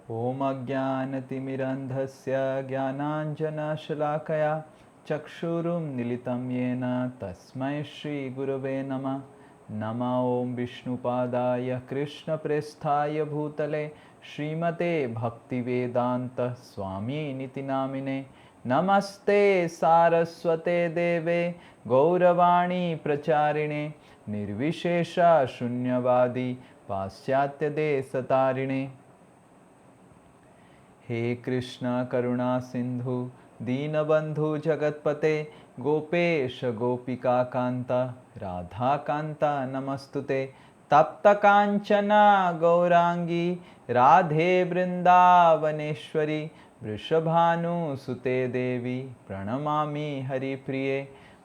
ओम अज्ञानतिमिरन्धस्य ज्ञानाञ्जनशलाकया चक्षुरुन्मीलितं येन तस्मै श्रीगुरवे नमः। नमः ॐ विष्णुपादाय कृष्णप्रेष्ठाय भूतले श्रीमते भक्तिवेदान्त स्वामिनिति नामिने। नमस्ते सारस्वते देवे गौरवाणी प्रचारिणे निर्विशेष शून्यवादी पाश्चात्यदेशतारिणे। हे कृष्ण करुणा सिंधु दीनबंधु जगतपते गोपेश गोपिका कांता राधा कांता नमस्तुते। तप्त कांचना गौरांगी राधे वृंदावनेश्वरी वृषभानुसुते देवी प्रणमामि हरिप्रिये।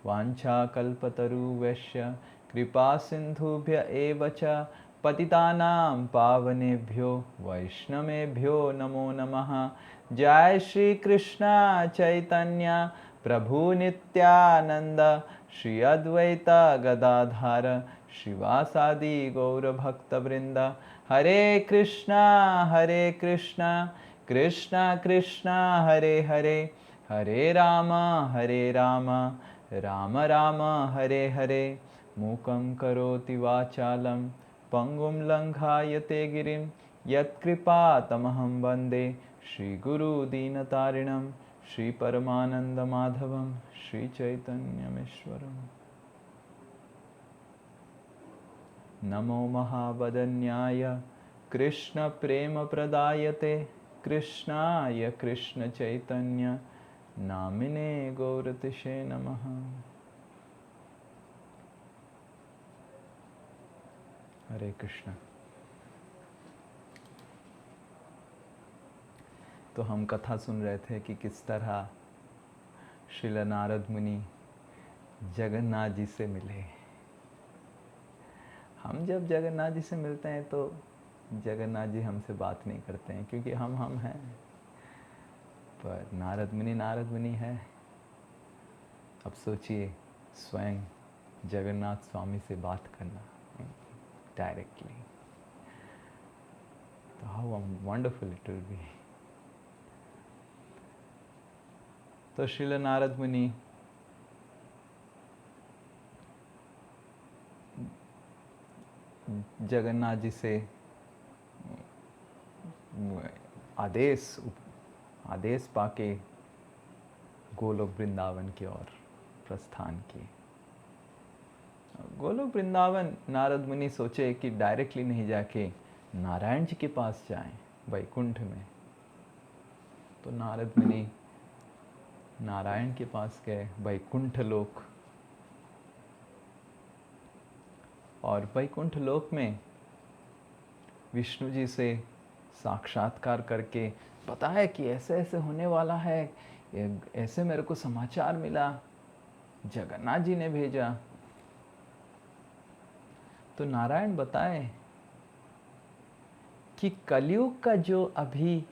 वाञ्छाकल्पतरुभ्यश्च कृपा सिंधुभ्य एव च पतितानां पावनेभ्यो वैष्णवेभ्यो नमो नमः। जय श्री कृष्ण चैतन्य प्रभु नित्यानंद श्री अद्वैत गदाधर श्रीवासादि गौरभक्तवृंद। हरे कृष्णा कृष्णा कृष्णा हरे हरे हरे राम राम राम हरे हरे। मूकं करोति वाचालं पंगुं लंघायते गिरिं यत्कृपातमहं वन्दे श्रीगुरुदीनतारिणं श्रीपरमानन्दमाधवं श्रीचैतन्यमीश्वरम्। नमो महावदन्याय कृष्णप्रेमप्रदायते कृष्णाय कृष्णचैतन्य नामिने गौरतिशे नमः। हरे कृष्ण। तो हम कथा सुन रहे थे कि किस तरह श्रील नारद मुनि जगन्नाथ जी से मिले। हम जब जगन्नाथ जी से मिलते हैं तो जगन्नाथ जी हमसे बात नहीं करते हैं क्योंकि हम हैं, पर नारद मुनि है। अब सोचिए स्वयं जगन्नाथ स्वामी से बात करना डायरेक्टली, तो how wonderful it will be. तो श्रील नारद मुनि जगन्नाथ जी से आदेश पाके गोलोक वृंदावन की ओर प्रस्थान किए। गोलोक वृंदावन नारद मुनि सोचे कि डायरेक्टली नहीं जाके नारायण जी के पास जाएं वैकुंठ में। तो नारद मुनि नारायण के पास गए वैकुंठ लोक, और वैकुंठ लोक में विष्णु जी से साक्षात्कार करके बताया कि ऐसे ऐसे होने वाला है, ऐसे मेरे को समाचार मिला, जगन्नाथ जी ने भेजा। तो नारायण बताए कि कलयुग का जो अभी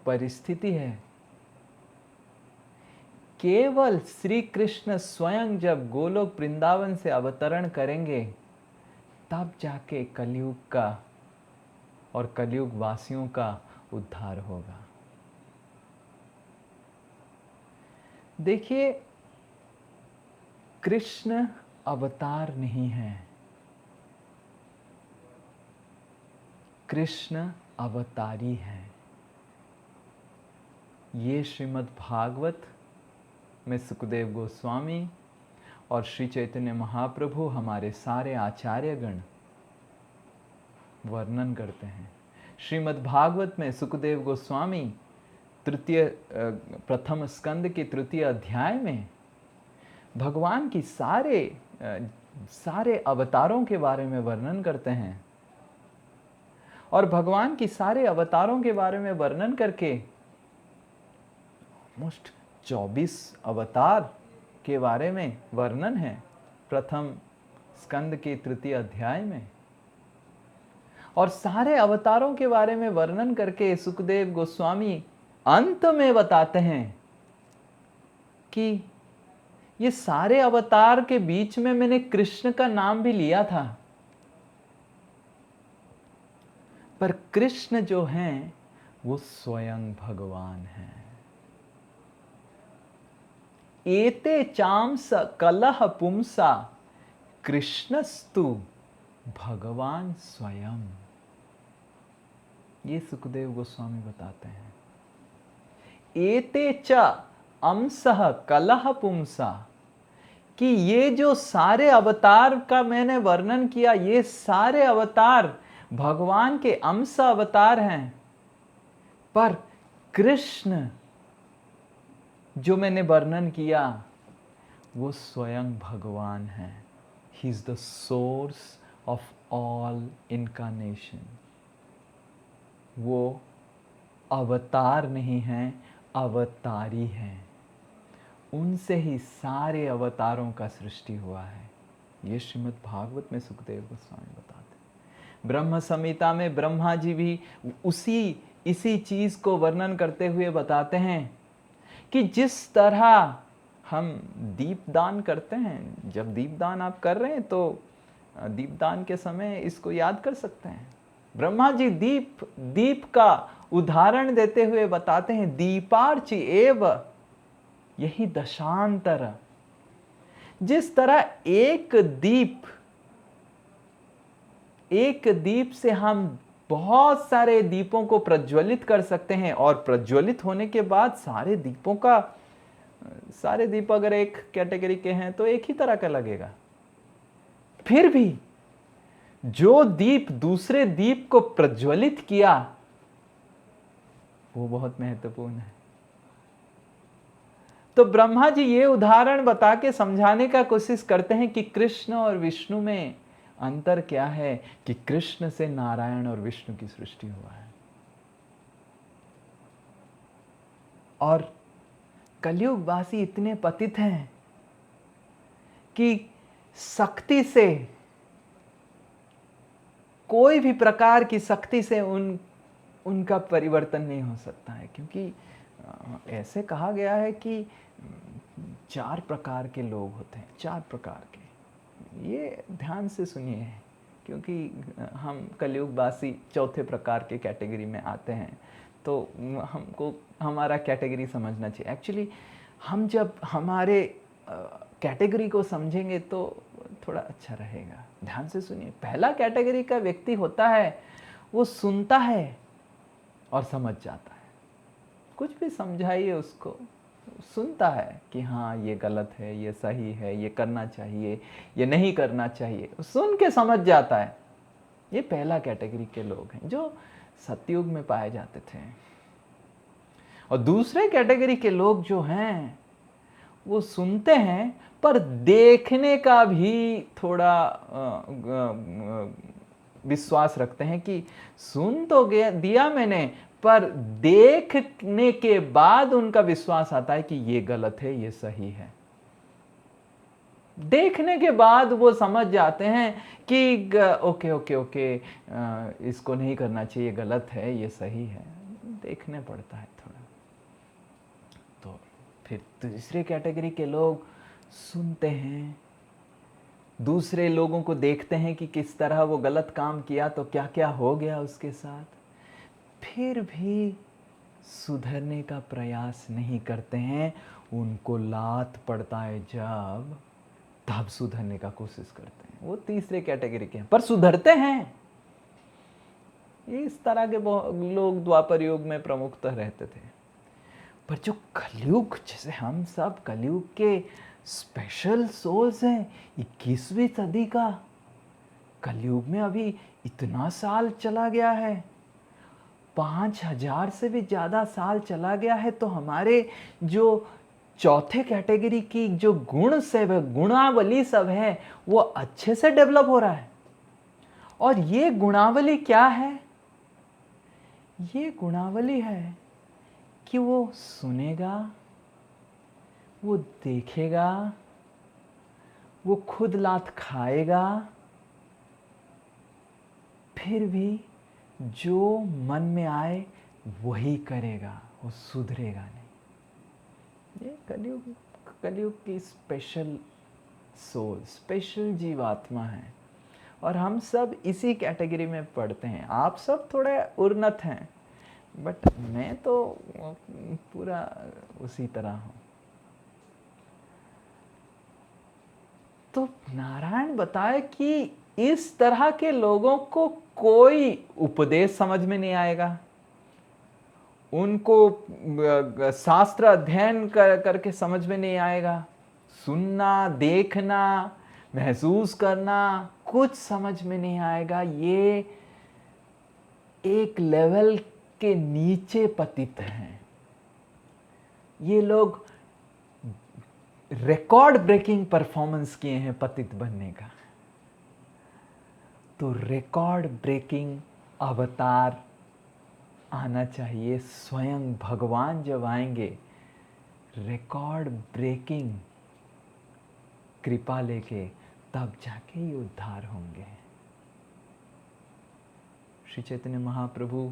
परिस्थिति है, केवल श्री कृष्ण स्वयं जब गोलोक वृंदावन से अवतरण करेंगे तब जाके कलयुग का और कलयुग वासियों का उद्धार होगा। देखिए, कृष्ण अवतार नहीं है, कृष्ण अवतारी है। ये श्रीमद् भागवत में सुखदेव गोस्वामी और श्री चैतन्य महाप्रभु हमारे सारे आचार्यगण वर्णन करते हैं। श्रीमद् भागवत में सुखदेव गोस्वामी प्रथम स्कंद के तृतीय अध्याय में भगवान की सारे अवतारों के बारे में वर्णन करते हैं, और भगवान की सारे अवतारों के बारे में वर्णन करके ऑलमोस्ट 24 अवतार के बारे में वर्णन है प्रथम स्कंद के तृतीय अध्याय में। और सारे अवतारों के बारे में वर्णन करके सुखदेव गोस्वामी अंत में बताते हैं कि ये सारे अवतार के बीच में मैंने कृष्ण का नाम भी लिया था, पर कृष्ण जो हैं वो स्वयं भगवान है। एते चांस कलह पुंसा कृष्णस्तु भगवान स्वयं। ये सुखदेव गोस्वामी बताते हैं। एते च अंसः कलह पुंसा, कि ये जो सारे अवतार का मैंने वर्णन किया, ये सारे अवतार भगवान के अंश अवतार हैं, पर कृष्ण जो मैंने वर्णन किया वो स्वयं भगवान है। He is the source of all incarnation. वो अवतार नहीं हैं, अवतारी हैं। उनसे ही सारे अवतारों का सृष्टि हुआ है। ये श्रीमद् भागवत में सुखदेव गोस्वामी बताते हैं। ब्रह्म संहिता में ब्रह्मा जी भी इसी चीज को वर्णन करते हुए बताते हैं कि जिस तरह हम दीपदान करते हैं, जब दीपदान आप कर रहे हैं तो दीपदान के समय इसको याद कर सकते हैं। ब्रह्मा जी दीप का उदाहरण देते हुए बताते हैं, दीपार्च एव यही दशांतर। जिस तरह एक दीप से हम बहुत सारे दीपों को प्रज्वलित कर सकते हैं, और प्रज्वलित होने के बाद सारे दीप अगर एक कैटेगरी के हैं तो एक ही तरह का लगेगा। फिर भी जो दीप दूसरे दीप को प्रज्वलित किया वो बहुत महत्वपूर्ण है। तो ब्रह्मा जी ये उदाहरण बता के समझाने का कोशिश करते हैं कि कृष्ण और विष्णु में अंतर क्या है, कि कृष्ण से नारायण और विष्णु की सृष्टि हुआ है। और कलयुगवासी इतने पतित हैं कि शक्ति से, कोई भी प्रकार की शक्ति से उनका परिवर्तन नहीं हो सकता है। क्योंकि ऐसे कहा गया है कि 4 प्रकार के लोग होते हैं, 4 प्रकार के। ये ध्यान से सुनिए, क्योंकि हम कलयुगवासी चौथे प्रकार के कैटेगरी में आते हैं, तो हमको हमारा कैटेगरी समझना चाहिए। एक्चुअली हम जब हमारे कैटेगरी को समझेंगे तो थोड़ा अच्छा रहेगा। ध्यान से सुनिए। पहला कैटेगरी का व्यक्ति होता है, वो सुनता है और समझ जाता है। कुछ भी समझाइए उसको, सुनता है कि हाँ ये गलत है, ये सही है, ये करना चाहिए, ये नहीं करना चाहिए, सुन के समझ जाता है। ये पहला कैटेगरी के लोग हैं जो सतयुग में पाए जाते थे। और दूसरे कैटेगरी के लोग जो हैं वो सुनते हैं पर देखने का भी थोड़ा विश्वास रखते हैं कि सुन तो दिया मैंने, पर देखने के बाद उनका विश्वास आता है कि ये गलत है, ये सही है। देखने के बाद वो समझ जाते हैं कि ओके ओके ओके, इसको नहीं करना चाहिए, गलत है, ये सही है। देखने पड़ता है थोड़ा। तो फिर तीसरे कैटेगरी के लोग सुनते हैं, दूसरे लोगों को देखते हैं कि किस तरह वो गलत काम किया तो क्या क्या हो गया उसके साथ, फिर भी सुधरने का प्रयास नहीं करते हैं। उनको लात पड़ता है जब, तब सुधरने का कोशिश करते हैं। वो तीसरे कैटेगरी के हैं पर सुधरते हैं। इस तरह के लोग द्वापर युग में प्रमुखतः रहते थे। पर जो कलयुग, जैसे हम सब कलयुग के स्पेशल सोल्स हैं, 21वीं सदी का कलयुग में अभी इतना साल चला गया है, 5000 से भी ज़्यादा साल चला गया है। तो हमारे जो चौथे कैटेगरी की जो गुण से गुणावली सब है वो अच्छे से डेवलप हो रहा है। और ये गुणावली क्या है? ये गुणावली है कि वो सुनेगा, वो देखेगा, वो खुद लात खाएगा, फिर भी जो मन में आए वही करेगा, वो सुधरेगा नहीं। ये कलयुग की स्पेशल सोल, स्पेशल जीवात्मा है। और हम सब इसी कैटेगरी में पढ़ते हैं। आप सब थोड़े उन्नत हैं, बट मैं तो पूरा उसी तरह हूँ। तो नारायण बताए कि इस तरह के लोगों को कोई उपदेश समझ में नहीं आएगा, उनको शास्त्र अध्ययन करके समझ में नहीं आएगा, सुनना, देखना, महसूस करना कुछ समझ में नहीं आएगा। ये एक लेवल के नीचे पतित हैं। ये लोग रिकॉर्ड ब्रेकिंग परफॉर्मेंस किए हैं पतित बनने का। तो रिकॉर्ड ब्रेकिंग अवतार आना चाहिए। स्वयं भगवान जब आएंगे रिकॉर्ड ब्रेकिंग कृपा लेके, तब जाके ये उद्धार होंगे। श्री चैतन्य महाप्रभु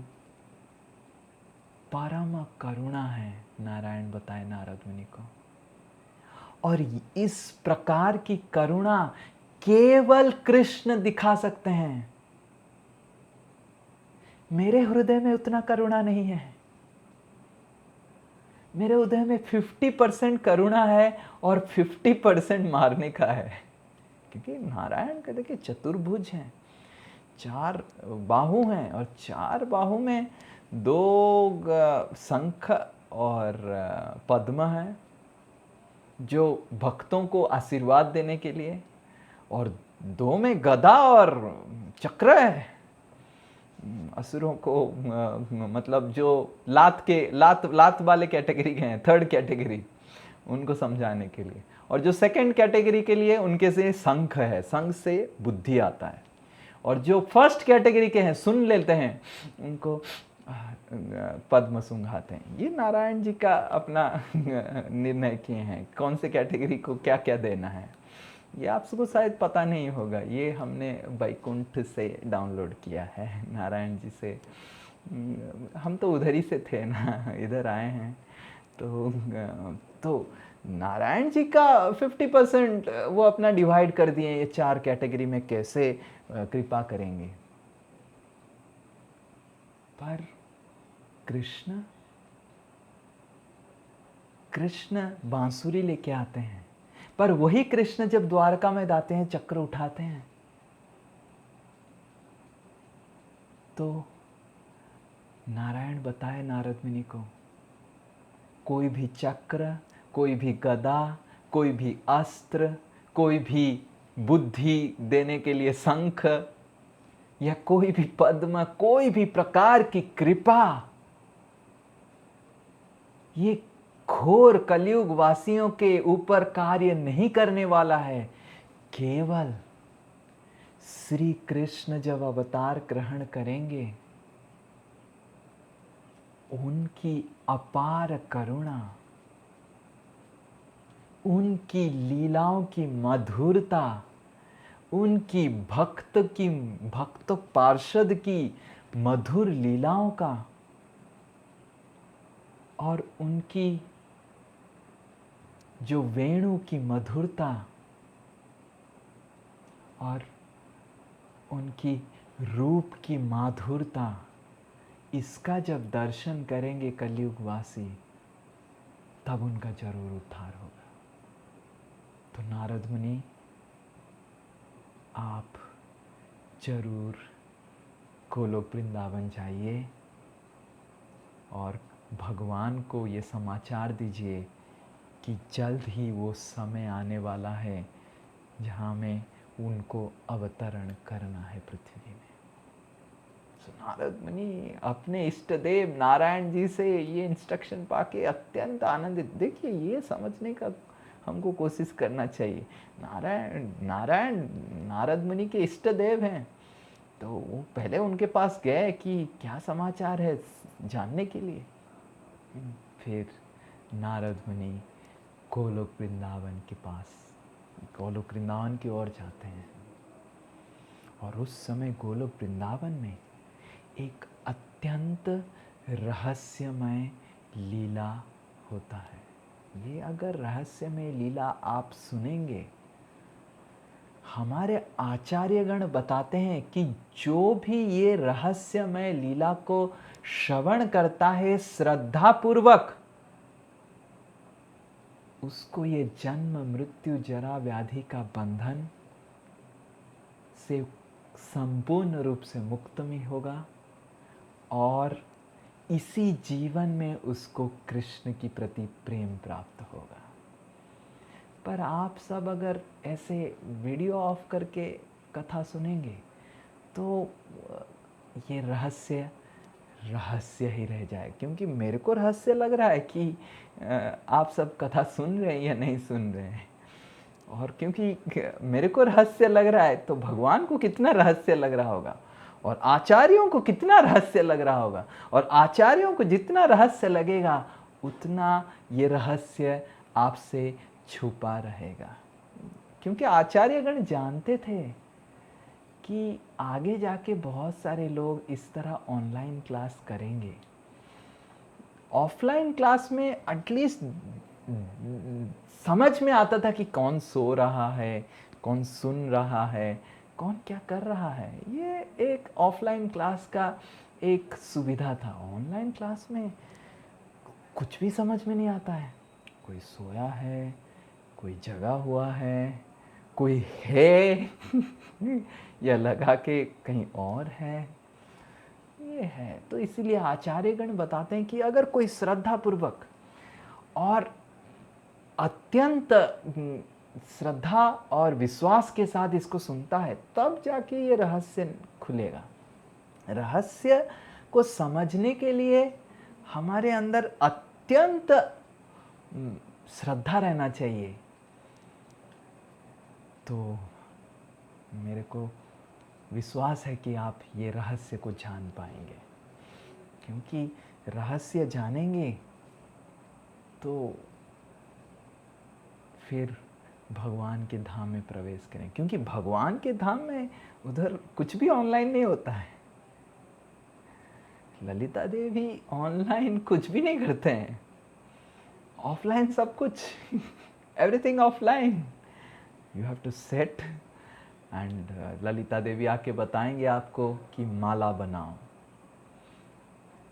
परम करुणा है, नारायण बताए नारद मुनि को। और इस प्रकार की करुणा केवल कृष्ण दिखा सकते हैं। मेरे हृदय में उतना करुणा नहीं है। मेरे हृदय में 50% करुणा है और 50% मारने का है। क्योंकि नारायण का देखिए चतुर्भुज हैं, 4 बाहु हैं, और 4 बाहु में 2 शंख और पद्म है जो भक्तों को आशीर्वाद देने के लिए, और 2 में गदा और चक्र है असुरों को मतलब जो लात वाले कैटेगरी के हैं, 3rd कैटेगरी, उनको समझाने के लिए। और जो 2nd कैटेगरी के लिए उनके से शंख है, शंख से बुद्धि आता है। और जो 1st कैटेगरी के हैं, सुन लेते हैं, उनको पद्म सुंघाते हैं। ये नारायण जी का अपना निर्णय किए हैं कौन से कैटेगरी को क्या क्या देना है। ये आपको शायद पता नहीं होगा, ये हमने वैकुंठ से डाउनलोड किया है नारायण जी से। हम तो उधर ही से थे ना, इधर आए हैं। तो नारायण जी का 50% वो अपना डिवाइड कर दिए ये 4 कैटेगरी में कैसे कृपा करेंगे। पर कृष्ण बांसुरी लेके आते हैं, पर वही कृष्ण जब द्वारका में जाते हैं, चक्र उठाते हैं, तो नारायण बताए नारद मुनि को, कोई भी चक्र, कोई भी गदा, कोई भी अस्त्र, कोई भी बुद्धि देने के लिए शंख, या कोई भी पद्म, कोई भी प्रकार की कृपा, ये घोर कलयुग वासियों के ऊपर कार्य नहीं करने वाला है। केवल श्री कृष्ण जब अवतार ग्रहण करेंगे, उनकी अपार करुणा, उनकी लीलाओं की मधुरता, उनकी भक्त पार्षद की मधुर लीलाओं का, और उनकी जो वेणु की मधुरता, और उनकी रूप की माधुरता, इसका जब दर्शन करेंगे कलयुगवासी, तब उनका जरूर उद्धार होगा। तो नारद मुनि, आप जरूर गोलोक वृंदावन जाइए और भगवान को ये समाचार दीजिए कि जल्द ही वो समय आने वाला है जहाँ में उनको अवतरण करना है पृथ्वी में। तो नारद मुनि अपने इष्ट देव नारायण जी से ये इंस्ट्रक्शन पाके अत्यंत आनंदित। देखिए, ये समझने का हमको कोशिश करना चाहिए, नारायण नारद मुनि के इष्ट देव हैं, तो वो पहले उनके पास गए कि क्या समाचार है जानने के लिए। फिर नारद मुनि गोलोक वृंदावन के पास, गोलोक वृंदावन की ओर जाते हैं, और उस समय गोलोक वृंदावन में एक अत्यंत रहस्यमय लीला होता है। ये अगर रहस्यमय लीला आप सुनेंगे, हमारे आचार्यगण बताते हैं कि जो भी ये रहस्यमय लीला को श्रवण करता है श्रद्धा पूर्वक, उसको ये जन्म मृत्यु जरा व्याधि का बंधन से संपूर्ण रूप से मुक्त में होगा और इसी जीवन में उसको कृष्ण की प्रति प्रेम प्राप्त होगा। पर आप सब अगर ऐसे वीडियो ऑफ करके कथा सुनेंगे तो ये रहस्य ही रह जाए, क्योंकि मेरे को रहस्य लग रहा है कि आप सब कथा सुन रहे हैं या नहीं सुन रहे हैं। और क्योंकि मेरे को रहस्य लग रहा है तो भगवान को कितना रहस्य लग रहा होगा, और आचार्यों को कितना रहस्य लग रहा होगा, और आचार्यों को जितना रहस्य लगेगा उतना ये रहस्य आपसे छुपा रहेगा। क्योंकि आचार्यगण जानते थे कि आगे जाके बहुत सारे लोग इस तरह ऑनलाइन क्लास करेंगे। ऑफलाइन क्लास में एटलीस्ट समझ में आता था कि कौन सो रहा है, कौन सुन रहा है, कौन क्या कर रहा है। ये एक ऑफलाइन क्लास का एक सुविधा था। ऑनलाइन क्लास में कुछ भी समझ में नहीं आता है। कोई सोया है, कोई जगा हुआ है, कोई है या लगा के कहीं और है, ये है। तो इसीलिए आचार्यगण बताते हैं कि अगर कोई श्रद्धा पूर्वक और अत्यंत श्रद्धा और विश्वास के साथ इसको सुनता है तब जाके ये रहस्य खुलेगा। रहस्य को समझने के लिए हमारे अंदर अत्यंत श्रद्धा रहना चाहिए। तो मेरे को विश्वास है कि आप ये रहस्य को जान पाएंगे, क्योंकि रहस्य जानेंगे तो फिर भगवान के धाम में प्रवेश करें। क्योंकि भगवान के धाम में उधर कुछ भी ऑनलाइन नहीं होता है। ललिता देवी ऑनलाइन कुछ भी नहीं करते हैं, ऑफलाइन सब कुछ everything offline. You have to set and Lalita Devi आके बताएंगे आपको कि माला बनाओ,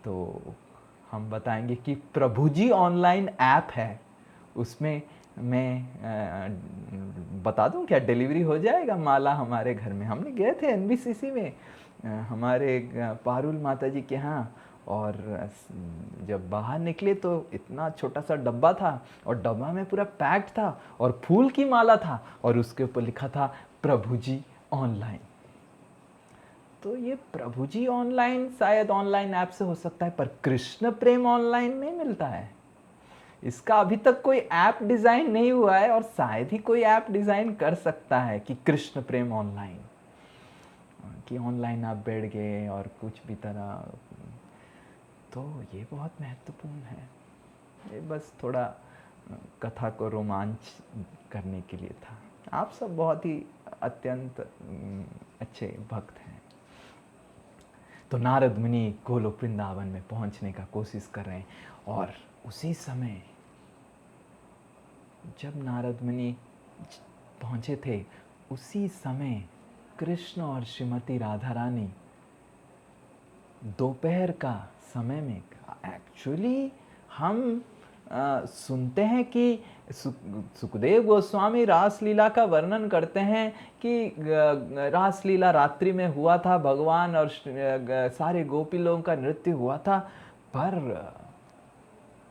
तो हम बताएंगे कि प्रभु जी ऑनलाइन ऐप है, उसमें मैं बता दूं क्या डिलीवरी हो जाएगा माला हमारे घर में। हमने गए थे एनबीसीसी में हमारे पारुल माता जी के यहाँ, और जब बाहर निकले तो इतना छोटा सा डब्बा था और डब्बा में पूरा पैक्ड था और फूल की माला था और उसके ऊपर लिखा था प्रभु जी ऑनलाइन। तो ये प्रभु जी ऑनलाइन शायद ऑनलाइन ऐप से हो सकता है, पर कृष्ण प्रेम ऑनलाइन नहीं मिलता है। इसका अभी तक कोई ऐप डिज़ाइन नहीं हुआ है और शायद ही कोई ऐप डिज़ाइन कर सकता है कि कृष्ण प्रेम ऑनलाइन, कि ऑनलाइन आप बैठ गए और कुछ भी तरह। तो ये बहुत महत्वपूर्ण है। ये बस थोड़ा कथा को रोमांच करने के लिए था। आप सब बहुत ही अत्यंत अच्छे भक्त हैं। तो नारद मुनि गोलोक वृंदावन में पहुंचने का कोशिश कर रहे हैं, और उसी समय जब नारद मुनि पहुंचे थे उसी समय कृष्ण और श्रीमती राधा रानी दोपहर का समय में, एक्चुअली हम सुनते हैं कि सुखदेव गोस्वामी रासलीला का वर्णन करते हैं कि रासलीला रात्रि में हुआ था, भगवान और सारे गोपी लोगों का नृत्य हुआ था। पर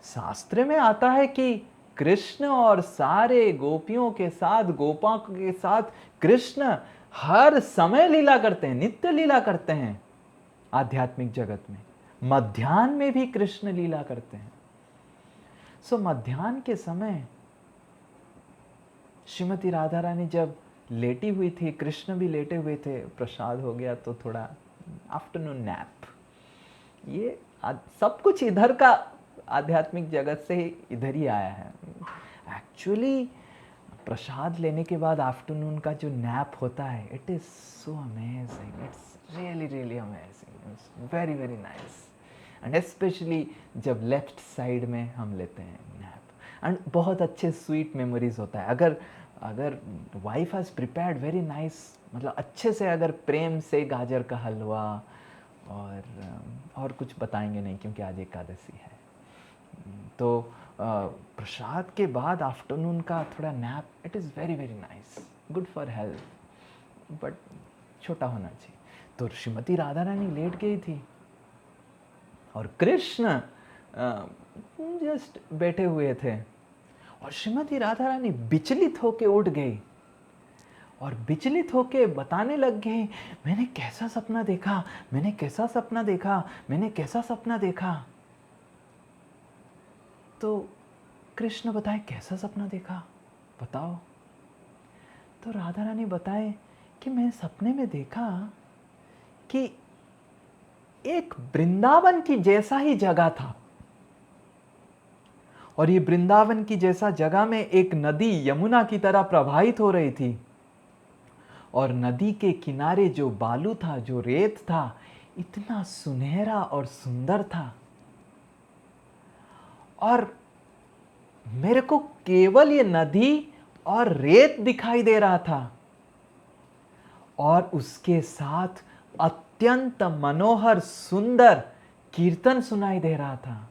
शास्त्र में आता है कि कृष्ण और सारे गोपियों के साथ, गोपाओं के साथ कृष्ण हर समय लीला करते हैं, नित्य लीला करते हैं। आध्यात्मिक जगत में मध्याह्न में भी कृष्ण लीला करते हैं। सो मध्याह्न के समय श्रीमती राधा रानी जब लेटी हुई थी, कृष्ण भी लेटे हुए थे, प्रसाद हो गया तो थोड़ा आफ्टरनून नैप। ये सब कुछ इधर का आध्यात्मिक जगत से इधर ही आया है। एक्चुअली प्रसाद लेने के बाद आफ्टरनून का जो नैप होता है, it is so amazing, it's really really amazing, it's very very nice. And specially जब लेफ्ट साइड में हम लेते हैं नैप, एंड बहुत अच्छे स्वीट मेमोरीज होता है। अगर अगर wife has prepared very nice, मतलब अच्छे से अगर प्रेम से गाजर का हलवा और कुछ बताएंगे नहीं क्योंकि आज एकादशी है, तो प्रसाद के बाद आफ्टरनून का थोड़ा nap, it is very very nice, good for health, but छोटा होना चाहिए। तो श्रीमती राधा रानी लेट गई थी और कृष्ण जस्ट बैठे हुए थे, और श्रीमती राधा रानी विचलित होके उठ गई और विचलित होके बताने लग गई, मैंने कैसा सपना देखा, मैंने कैसा सपना देखा, मैंने कैसा सपना देखा। तो कृष्ण बताए, कैसा सपना देखा बताओ। तो राधा रानी बताए कि मैं सपने में देखा कि एक वृंदावन की जैसा ही जगह था, और ये वृंदावन की जैसा जगह में एक नदी यमुना की तरह प्रवाहित हो रही थी, और नदी के किनारे जो बालू था, जो रेत था, इतना सुनहरा और सुंदर था, और मेरे को केवल ये नदी और रेत दिखाई दे रहा था, और उसके साथ अत्यंत मनोहर सुंदर कीर्तन सुनाई दे रहा था।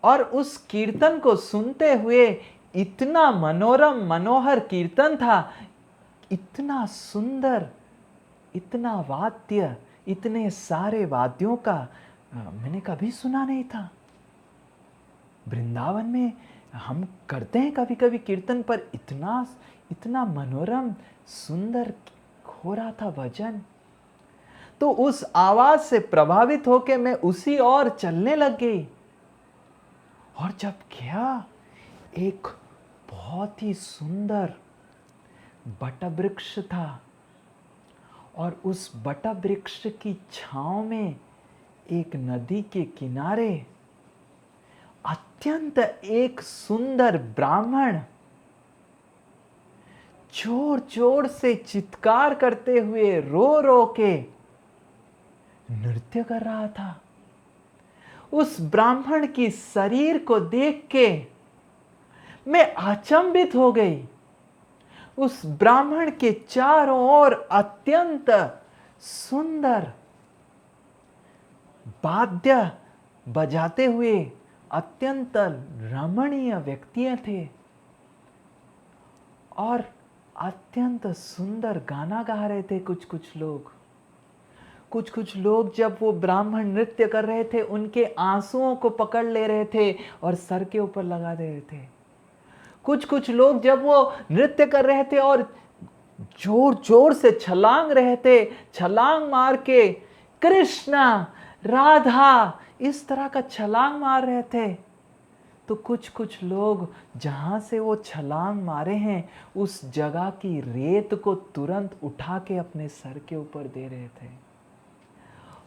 और उस कीर्तन को सुनते हुए, इतना मनोरम मनोहर कीर्तन था, इतना सुंदर, इतना वाद्य, इतने सारे वाद्यों का मैंने कभी सुना नहीं था। वृंदावन में हम करते हैं कभी कभी कीर्तन, पर इतना इतना मनोरम सुंदर हो रहा था भजन। तो उस आवाज से प्रभावित होकर मैं उसी ओर चलने लग गई, और जब गया, एक बहुत ही सुंदर बटवृक्ष था, और उस बटवृक्ष की छांव में एक नदी के किनारे अत्यंत एक सुंदर ब्राह्मण जोर जोर से चित्कार करते हुए, रो रो के नृत्य कर रहा था। उस ब्राह्मण की शरीर को देख के मैं अचंभित हो गई। उस ब्राह्मण के चारों ओर अत्यंत सुंदर वाद्य बजाते हुए अत्यंत रमणीय व्यक्ति थे, और अत्यंत सुंदर गाना गा रहे थे। कुछ कुछ लोग जब वो ब्राह्मण नृत्य कर रहे थे, उनके आंसुओं को पकड़ ले रहे थे और सर के ऊपर लगा दे रहे थे। कुछ लोग जब वो नृत्य कर रहे थे और जोर जोर से छलांग रहे थे, छलांग मार के कृष्णा राधा इस तरह का छलांग मार रहे थे, तो कुछ लोग जहां से वो छलांग मारे हैं, उस जगह की रेत को तुरंत उठा के अपने सर के ऊपर दे रहे थे।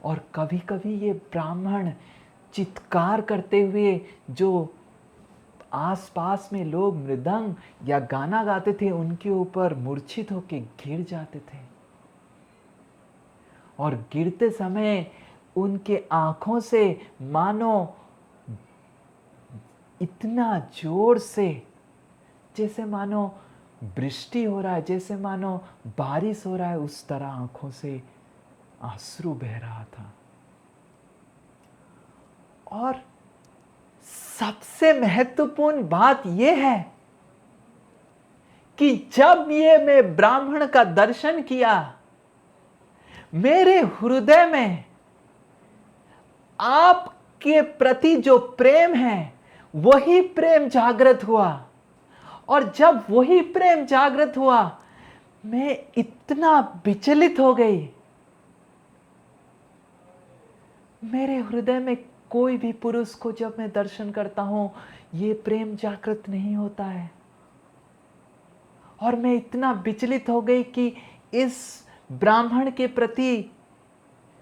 और कभी कभी ये ब्राह्मण चित्कार करते हुए, जो आसपास में लोग मृदंग या गाना गाते थे, उनके ऊपर मूर्छित होकर गिर जाते थे, और गिरते समय उनके आंखों से मानो इतना जोर से, जैसे मानो वृष्टि हो रहा है, जैसे मानो बारिश हो रहा है, उस तरह आंखों से आंसू बह रहा था। और सबसे महत्वपूर्ण बात यह है कि जब ये मैं ब्राह्मण का दर्शन किया, मेरे हृदय में आपके प्रति जो प्रेम है, वही प्रेम जागृत हुआ। और जब वही प्रेम जागृत हुआ, मैं इतना विचलित हो गई। मेरे हृदय में कोई भी पुरुष को जब मैं दर्शन करता हूं, ये प्रेम जागृत नहीं होता है। और मैं इतना विचलित हो गई कि इस ब्राह्मण के प्रति,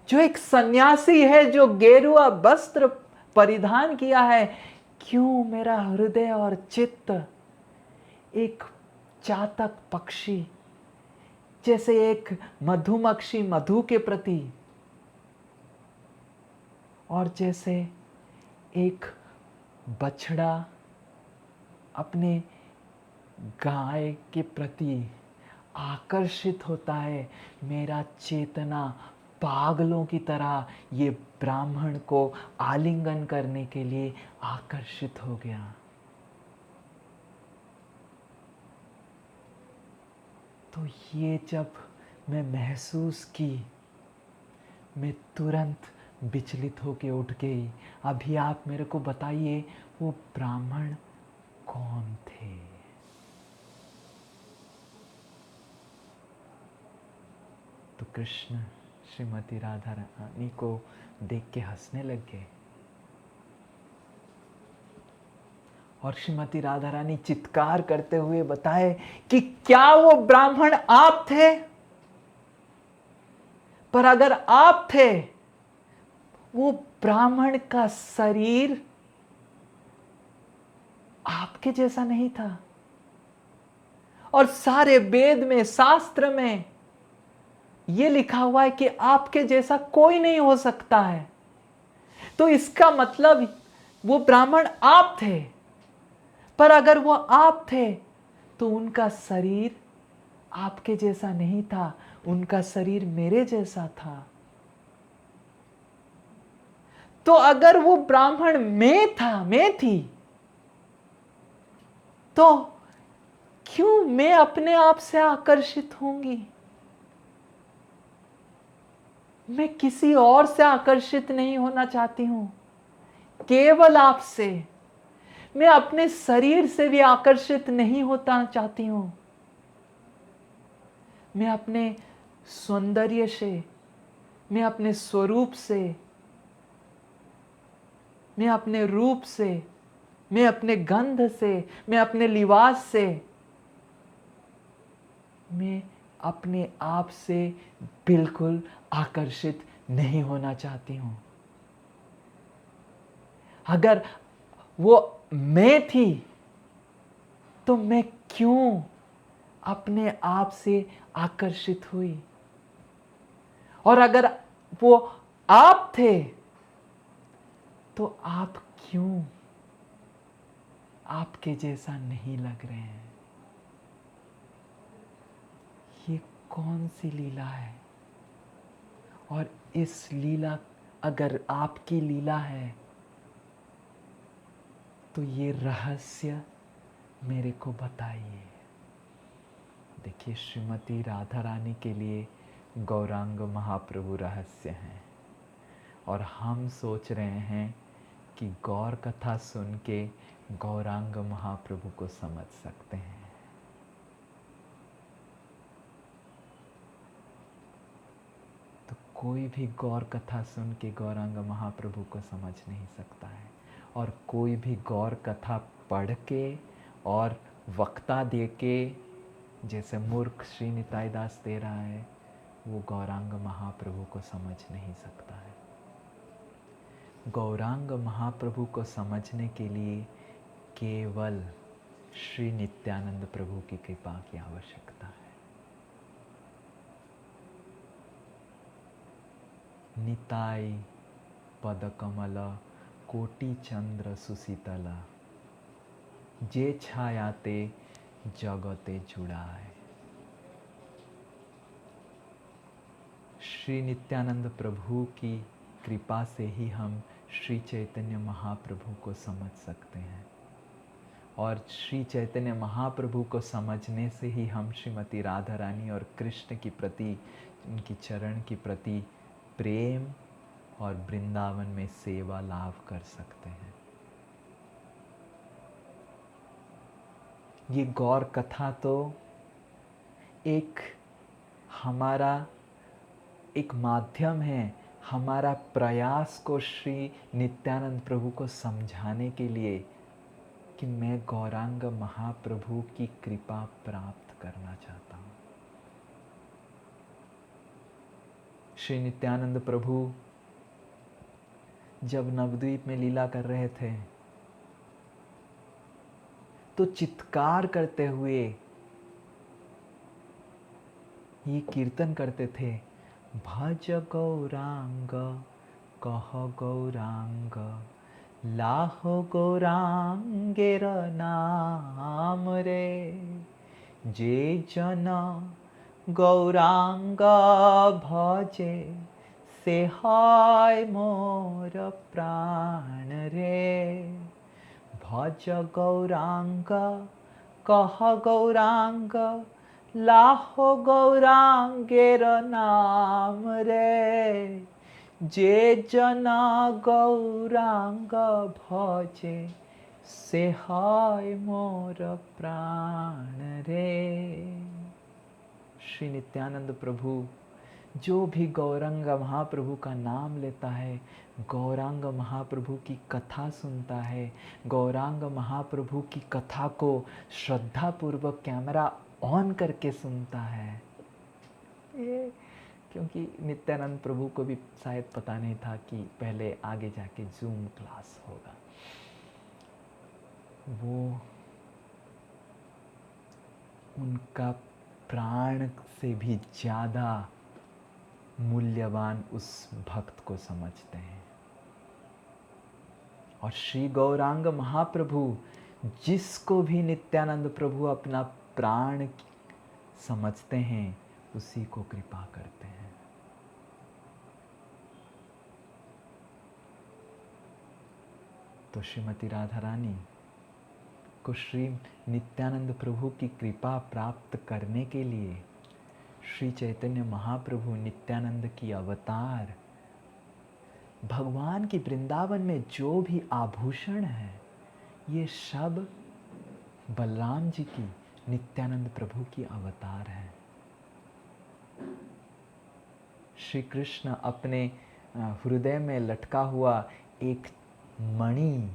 जो एक सन्यासी है, जो गेरुआ वस्त्र परिधान किया है, क्यों मेरा हृदय और चित्त एक चातक पक्षी, जैसे एक मधुमक्खी मधु के प्रति, और जैसे एक बछड़ा अपने गाय के प्रति आकर्षित होता है, मेरा चेतना पागलों की तरह ये ब्राह्मण को आलिंगन करने के लिए आकर्षित हो गया। तो ये जब मैं महसूस की, मैं तुरंत विचलित होके उठ गई। अभी आप मेरे को बताइए वो ब्राह्मण कौन थे? तो कृष्ण श्रीमती राधा रानी को देख के हंसने लग गए और श्रीमती राधा रानी चित्कार करते हुए बताए कि क्या वो ब्राह्मण आप थे? पर अगर आप थे, वो ब्राह्मण का शरीर आपके जैसा नहीं था, और सारे वेद में, शास्त्र में यह लिखा हुआ है कि आपके जैसा कोई नहीं हो सकता है। तो इसका मतलब वो ब्राह्मण आप थे, पर अगर वो आप थे तो उनका शरीर आपके जैसा नहीं था, उनका शरीर मेरे जैसा था। तो अगर वो ब्राह्मण मैं था, मैं थी, तो क्यों मैं अपने आप से आकर्षित होंगी? मैं किसी और से आकर्षित नहीं होना चाहती हूं, केवल आपसे। मैं अपने शरीर से भी आकर्षित नहीं होता चाहती हूं। मैं अपने सौंदर्य से, मैं अपने स्वरूप से, मैं अपने रूप से, मैं अपने गंध से, मैं अपने लिबास से, मैं अपने आप से बिल्कुल आकर्षित नहीं होना चाहती हूं। अगर वो मैं थी तो मैं क्यों अपने आप से आकर्षित हुई? और अगर वो आप थे तो आप क्यों आपके जैसा नहीं लग रहे हैं? ये कौन सी लीला है? और इस लीला, अगर आपकी लीला है, तो ये रहस्य मेरे को बताइए। देखिए, श्रीमती राधा रानी के लिए गौरांग महाप्रभु रहस्य हैं, और हम सोच रहे हैं कि गौर कथा सुन के गौरांग महाप्रभु को समझ सकते हैं। तो कोई भी गौर कथा सुन के गौरांग महाप्रभु को समझ नहीं सकता है, और कोई भी गौर कथा पढ़ के और वक्ता दे के, जैसे मूर्ख श्री निताई दास दे रहा है, वो गौरांग महाप्रभु को समझ नहीं सकता है। गौरांग महाप्रभु को समझने के लिए केवल श्री नित्यानंद प्रभु की कृपा की आवश्यकता है। निताई पदकमल कोटि चंद्र सुशीतल, जे छायाते जगते जुड़ाए। श्री नित्यानंद प्रभु की कृपा से ही हम श्री चैतन्य महाप्रभु को समझ सकते हैं, और श्री चैतन्य महाप्रभु को समझने से ही हम श्रीमती राधा रानी और कृष्ण की प्रति, उनकी चरण की प्रति प्रेम और वृंदावन में सेवा लाभ कर सकते हैं। ये गौर कथा तो एक हमारा एक माध्यम है, हमारा प्रयास को श्री नित्यानंद प्रभु को समझाने के लिए कि मैं गौरांग महाप्रभु की कृपा प्राप्त करना चाहता हूँ। श्री नित्यानंद प्रभु जब नवद्वीप में लीला कर रहे थे तो चित्कार करते हुए ये कीर्तन करते थे, भज गौरांग कह गौरांग, लाहो गौरांगेर नाम रे, जे जन गौरांग भजे से हाय मोर प्राण रे। भज गौरांग कह गौरांग, लाहो गौरांगेर नाम रे, जे जना गौरांग भजे से हाय मोर प्राण रे। श्री नित्यानंद प्रभु जो भी गौरांग महाप्रभु का नाम लेता है, गौरांग महाप्रभु की कथा सुनता है, गौरांग महाप्रभु की कथा को श्रद्धापूर्वक कैमरा ऑन करके सुनता है, ये क्योंकि नित्यानंद प्रभु को भी शायद पता नहीं था कि पहले आगे जाके जूम क्लास होगा। वो उनका प्राण से भी ज़्यादा मूल्यवान उस भक्त को समझते हैं। और श्री गौरांग महाप्रभु जिसको भी नित्यानंद प्रभु अपना प्राण समझते हैं, उसी को कृपा करते हैं। तो श्रीमती राधा रानी को श्री नित्यानंद प्रभु की कृपा प्राप्त करने के लिए श्री चैतन्य महाप्रभु नित्यानंद की अवतार, भगवान की वृंदावन में जो भी आभूषण है, ये सब बलराम जी की, नित्यानंद प्रभु की अवतार है। श्री कृष्ण अपने हृदय में लटका हुआ एक मणि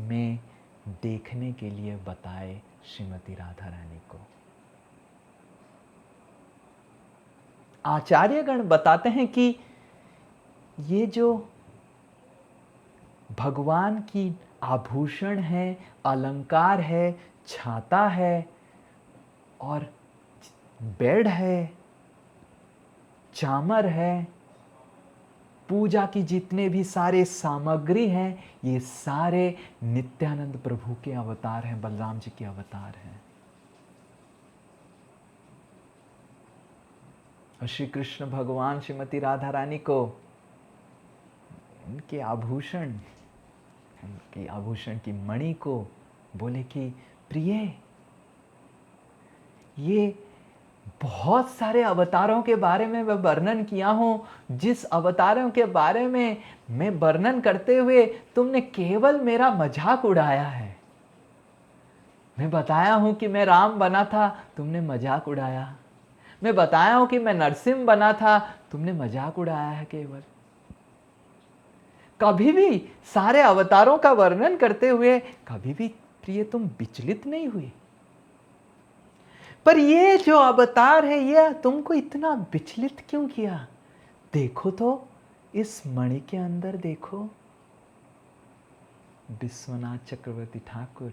में देखने के लिए बताए श्रीमती राधा रानी को। आचार्यगण बताते हैं कि ये जो भगवान की आभूषण है, अलंकार है, छाता है और बेड है, चामर है, पूजा की जितने भी सारे सामग्री हैं, ये सारे नित्यानंद प्रभु के अवतार हैं, बलराम जी के अवतार हैं। और श्री कृष्ण भगवान श्रीमती राधा रानी को उनके आभूषण की मणि को बोले कि प्रिय, ये बहुत सारे अवतारों के बारे में मैं वर्णन किया हूँ, जिस अवतारों के बारे में मैं वर्णन करते हुए तुमने केवल मेरा मजाक उड़ाया है। मैं बताया हूँ कि मैं राम बना था, तुमने मजाक उड़ाया। मैं बताया हूँ कि मैं नरसिंह बना था, तुमने मजाक उड़ाया है केवल। कभी भी सारे अवतारों का वर्णन करते हुए कभी भी प्रिय तुम विचलित नहीं हुए। पर ये जो अवतार है, ये तुमको इतना विचलित क्यों किया? देखो तो इस मणि के अंदर देखो। विश्वनाथ चक्रवर्ती ठाकुर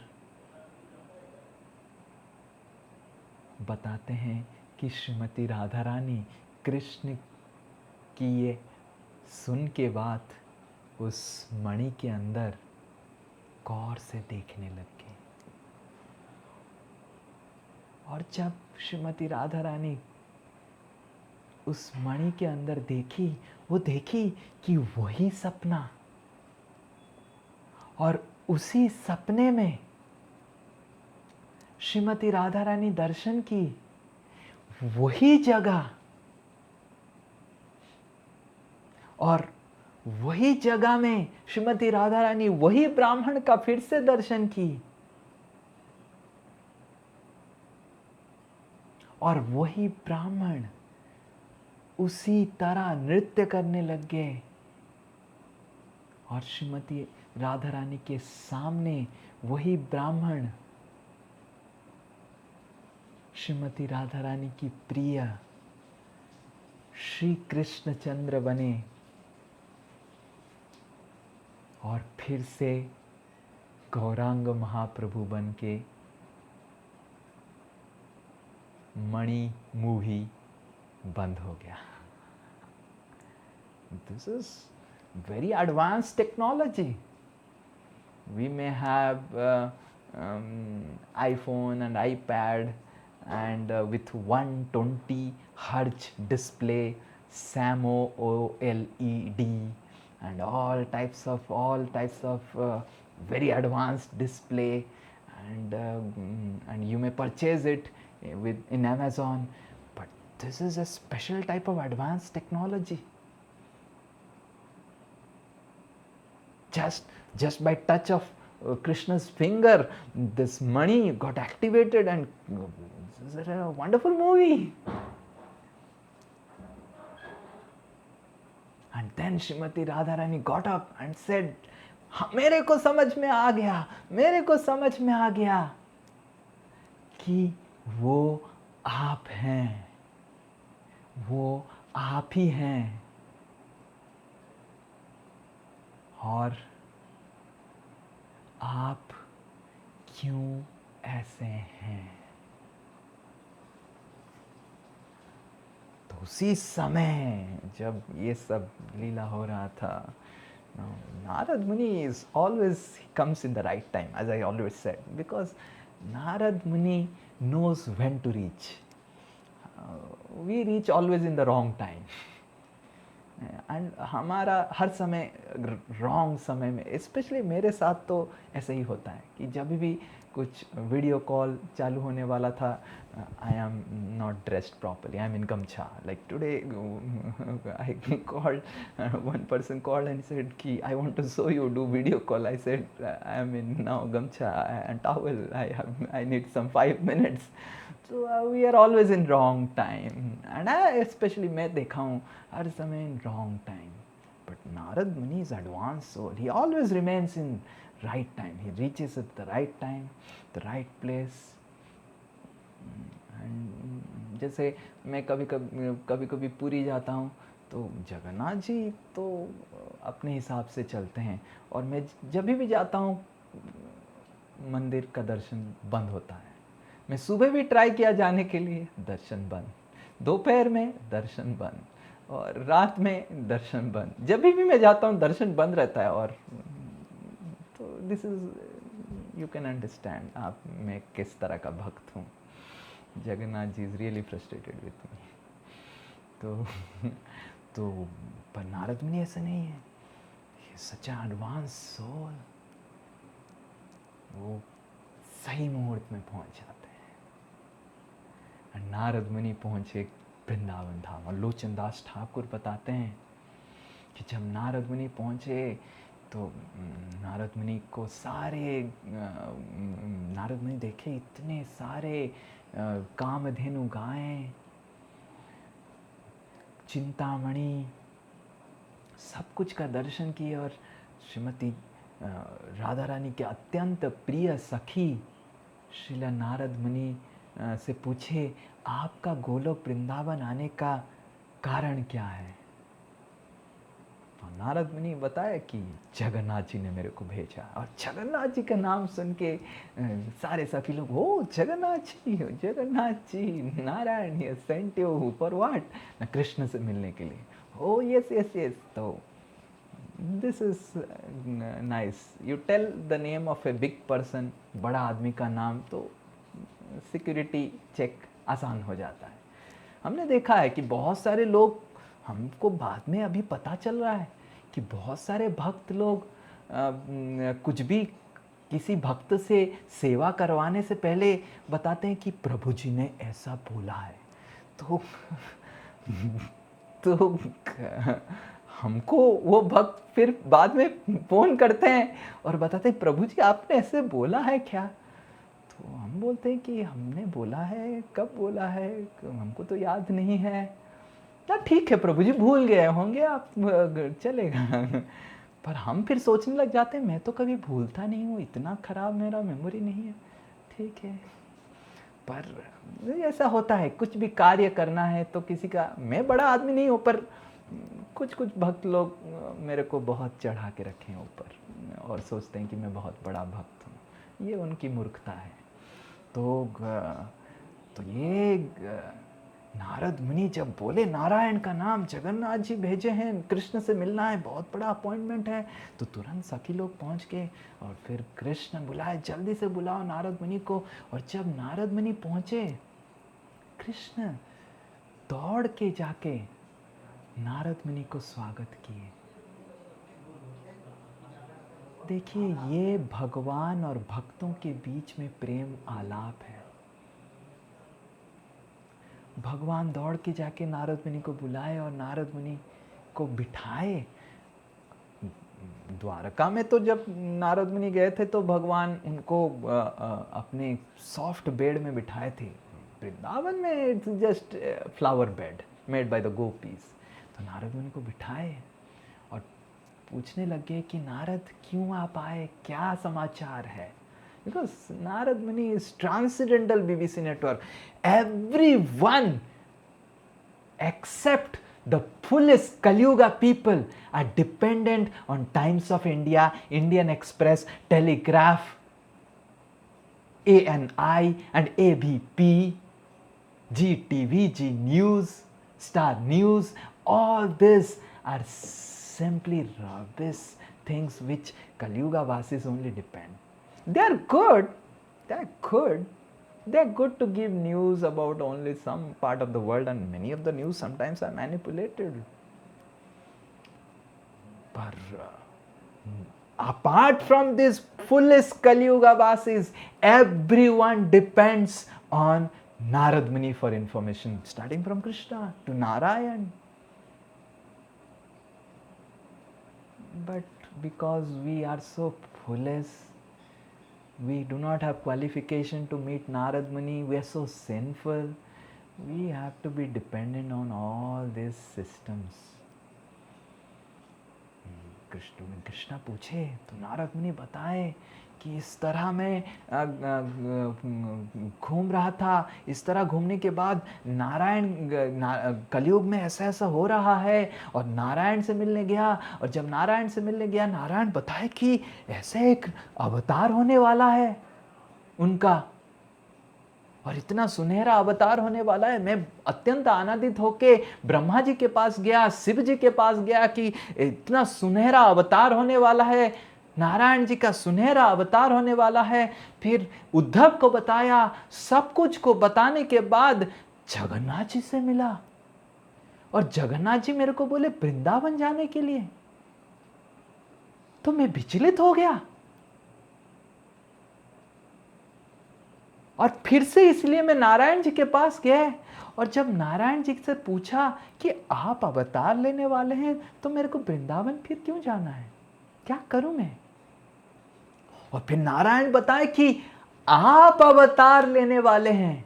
बताते हैं कि श्रीमती राधा रानी कृष्ण की ये सुन के बाद उस मणि के अंदर गौर से देखने लग गई। और जब श्रीमती राधा रानी उस मणि के अंदर देखी, वो देखी कि वही सपना, और उसी सपने में श्रीमती राधा रानी दर्शन की वही जगह, और वही जगह में श्रीमती राधा रानी वही ब्राह्मण का फिर से दर्शन की, और वही ब्राह्मण उसी तरह नृत्य करने लग गए। और श्रीमती राधा रानी के सामने वही ब्राह्मण श्रीमती राधा रानी की प्रिय श्री कृष्णचंद्र बने, और फिर से गौरांग महाप्रभु बन के मणि मुंह ही बंद हो गया। This is very advanced technology. We may have iPhone and iPad, and with 120 hertz display, SAMO OLED, and all types of very advanced display, and you may purchase it in Amazon. But this is a special type of advanced technology. Just by touch of Krishna's finger, this money got activated, and this is a wonderful movie. And then Srimati Radharani got up and said, मेरे को समझ में आ गया, मेरे को समझ में आ गया कि वो आप हैं, वो आप ही हैं, और आप क्यों ऐसे हैं। तो उसी समय जब ये सब लीला हो रहा था, Narad Muni is always, he comes in the right time, as I always said, because Narad Muni knows when to reach. We reach always in the wrong time. And हमारा हर समय रॉन्ग समय में, स्पेशली मेरे साथ तो ऐसे ही होता है कि जब भी कुछ वीडियो कॉल चालू होने वाला था, I am not dressed properly, I am in gamcha. Like today I called, one person called and said कि I want to show you do video call. I said I am in now gamcha and towel, I need some 5 minutes. So we are always in wrong time, and especially मैं देखा हूँ हर समय in wrong time. But Narad Muni is advanced soul. He always remains in right time. He reaches at the right time, the right place. And जैसे मैं कभी कभी पुरी जाता हूँ, तो जगन्नाथ जी तो अपने हिसाब से चलते हैं, और मैं जब भी जाता हूँ मंदिर का दर्शन बंद होता है. मैं सुबह भी ट्राई किया जाने के लिए, दर्शन बंद. दोपहर में दर्शन बंद, और रात में दर्शन बंद. जब भी मैं जाता हूँ दर्शन बंद रहता है. और तो this is, you can understand आप मैं किस तरह का भक्त हूँ. Jagannath ji is really frustrated with me. तो पर नारद मुनि ऐसा नहीं है. Such advance soul. वो सही मुहूर्त में पहुंच जाते हैं. नारद मुनि पहुंचे वृंदावन धाम, और लोचन दास ठाकुर बताते हैं कि जब नारद मुनि पहुंचे तो नारद मुनि को नारद मुनि देखे इतने सारे कामधेनु गायें, चिंतामणि, सब कुछ का दर्शन किए. और श्रीमती राधा रानी के अत्यंत प्रिय सखी श्रीला नारद मुनि से पूछे, आपका गोलोक वृंदावन आने का कारण क्या है. तो नारद मुनि बताया कि जगन्नाथ जी ने मेरे को भेजा. और जगन्नाथ जी का नाम सुन के सारे सखी लोग, ओ Jagannath ji, Narayan he sent you for what, ना कृष्ण से मिलने के लिए. Oh yes yes yes. तो this is nice. You tell the name of a big person, बड़ा आदमी का नाम, तो सिक्योरिटी चेक आसान हो जाता है. हमने देखा है कि बहुत सारे लोग, हमको बाद में अभी पता चल रहा है कि बहुत सारे भक्त लोग कुछ भी किसी भक्त से सेवा करवाने से पहले बताते हैं कि प्रभु जी ने ऐसा बोला है. तो हमको वो भक्त फिर बाद में फ़ोन करते हैं और बताते हैं, प्रभु जी आपने ऐसे बोला है क्या. तो हम बोलते हैं कि हमने बोला है, कब बोला है, हमको तो याद नहीं है. ना ठीक है प्रभु जी, भूल गए होंगे आप, चलेगा. पर हम फिर सोचने लग जाते हैं, मैं तो कभी भूलता नहीं हूँ, इतना ख़राब मेरा मेमोरी नहीं है. ठीक है, पर ऐसा होता है, कुछ भी कार्य करना है तो किसी का, मैं बड़ा आदमी नहीं हूँ, पर कुछ भक्त लोग मेरे को बहुत चढ़ा के रखे हैं ऊपर और सोचते हैं कि मैं बहुत बड़ा भक्त हूँ. ये उनकी मूर्खता है. तो ये नारद मुनि जब बोले नारायण का नाम, जगन्नाथ जी भेजे हैं, कृष्ण से मिलना है, बहुत बड़ा अपॉइंटमेंट है, तो तुरंत सखी लोग पहुंच गए और फिर कृष्ण बुलाए, जल्दी से बुलाओ नारद मुनि को। और जब नारद मुनि पहुंचे, कृष्ण दौड़ के जाके नारद मुनि को स्वागत किए। देखिए, ये भगवान और भक्तों के बीच में प्रेम आलाप है। भगवान दौड़ के जाके नारद मुनि को बुलाए और नारद मुनि को बिठाए। द्वारका में तो जब नारद मुनि गए थे तो भगवान उनको अपने सॉफ्ट बेड में बिठाए थे। वृंदावन में it's just flower bed made by the gopis. तो नारद मुनि को बिठाए और पूछने लगे कि नारद क्यों आप आए, क्या समाचार है। Because Narad Muni is transcendental BBC network. Everyone except the fullest Kalyuga people are dependent on Times of India, Indian Express, Telegraph, ANI and ABP, GTV, G News, Star News. All this are simply rubbish things which Kalyuga Vasis only depend. They are good. They are good to give news about only some part of the world, and many of the news sometimes are manipulated. But apart from this foolish Kali Yuga Vasis, everyone depends on Narad Muni for information, starting from Krishna to Narayan. But because we are so foolish, we do not have qualification to meet Narad Muni, we are so sinful, we have to be dependent on all these systems. Krishna पूछे तो नारद मुनि बताए कि इस तरह मैं घूम रहा था, इस तरह घूमने के बाद कलयुग में ऐसा ऐसा हो रहा है, और नारायण से मिलने गया, और जब नारायण से मिलने गया, नारायण बताए कि ऐसे एक अवतार होने वाला है उनका, और इतना सुनहरा अवतार होने वाला है। मैं अत्यंत आनंदित होके ब्रह्मा जी के पास गया, शिव जी के पास गया कि इतना सुनहरा अवतार होने वाला है, नारायण जी का सुनहरा अवतार होने वाला है। फिर उद्धव को बताया, सब कुछ को बताने के बाद जगन्नाथ जी से मिला, और जगन्नाथ जी मेरे को बोले वृंदावन जाने के लिए, तो मैं विचलित हो गया। और फिर से इसलिए मैं नारायण जी के पास गया, और जब नारायण जी से पूछा कि आप अवतार लेने वाले हैं, तो मेरे को वृंदावन फिर क्यों जाना है, क्या करूं मैं। और फिर नारायण बताए कि आप अवतार लेने वाले हैं।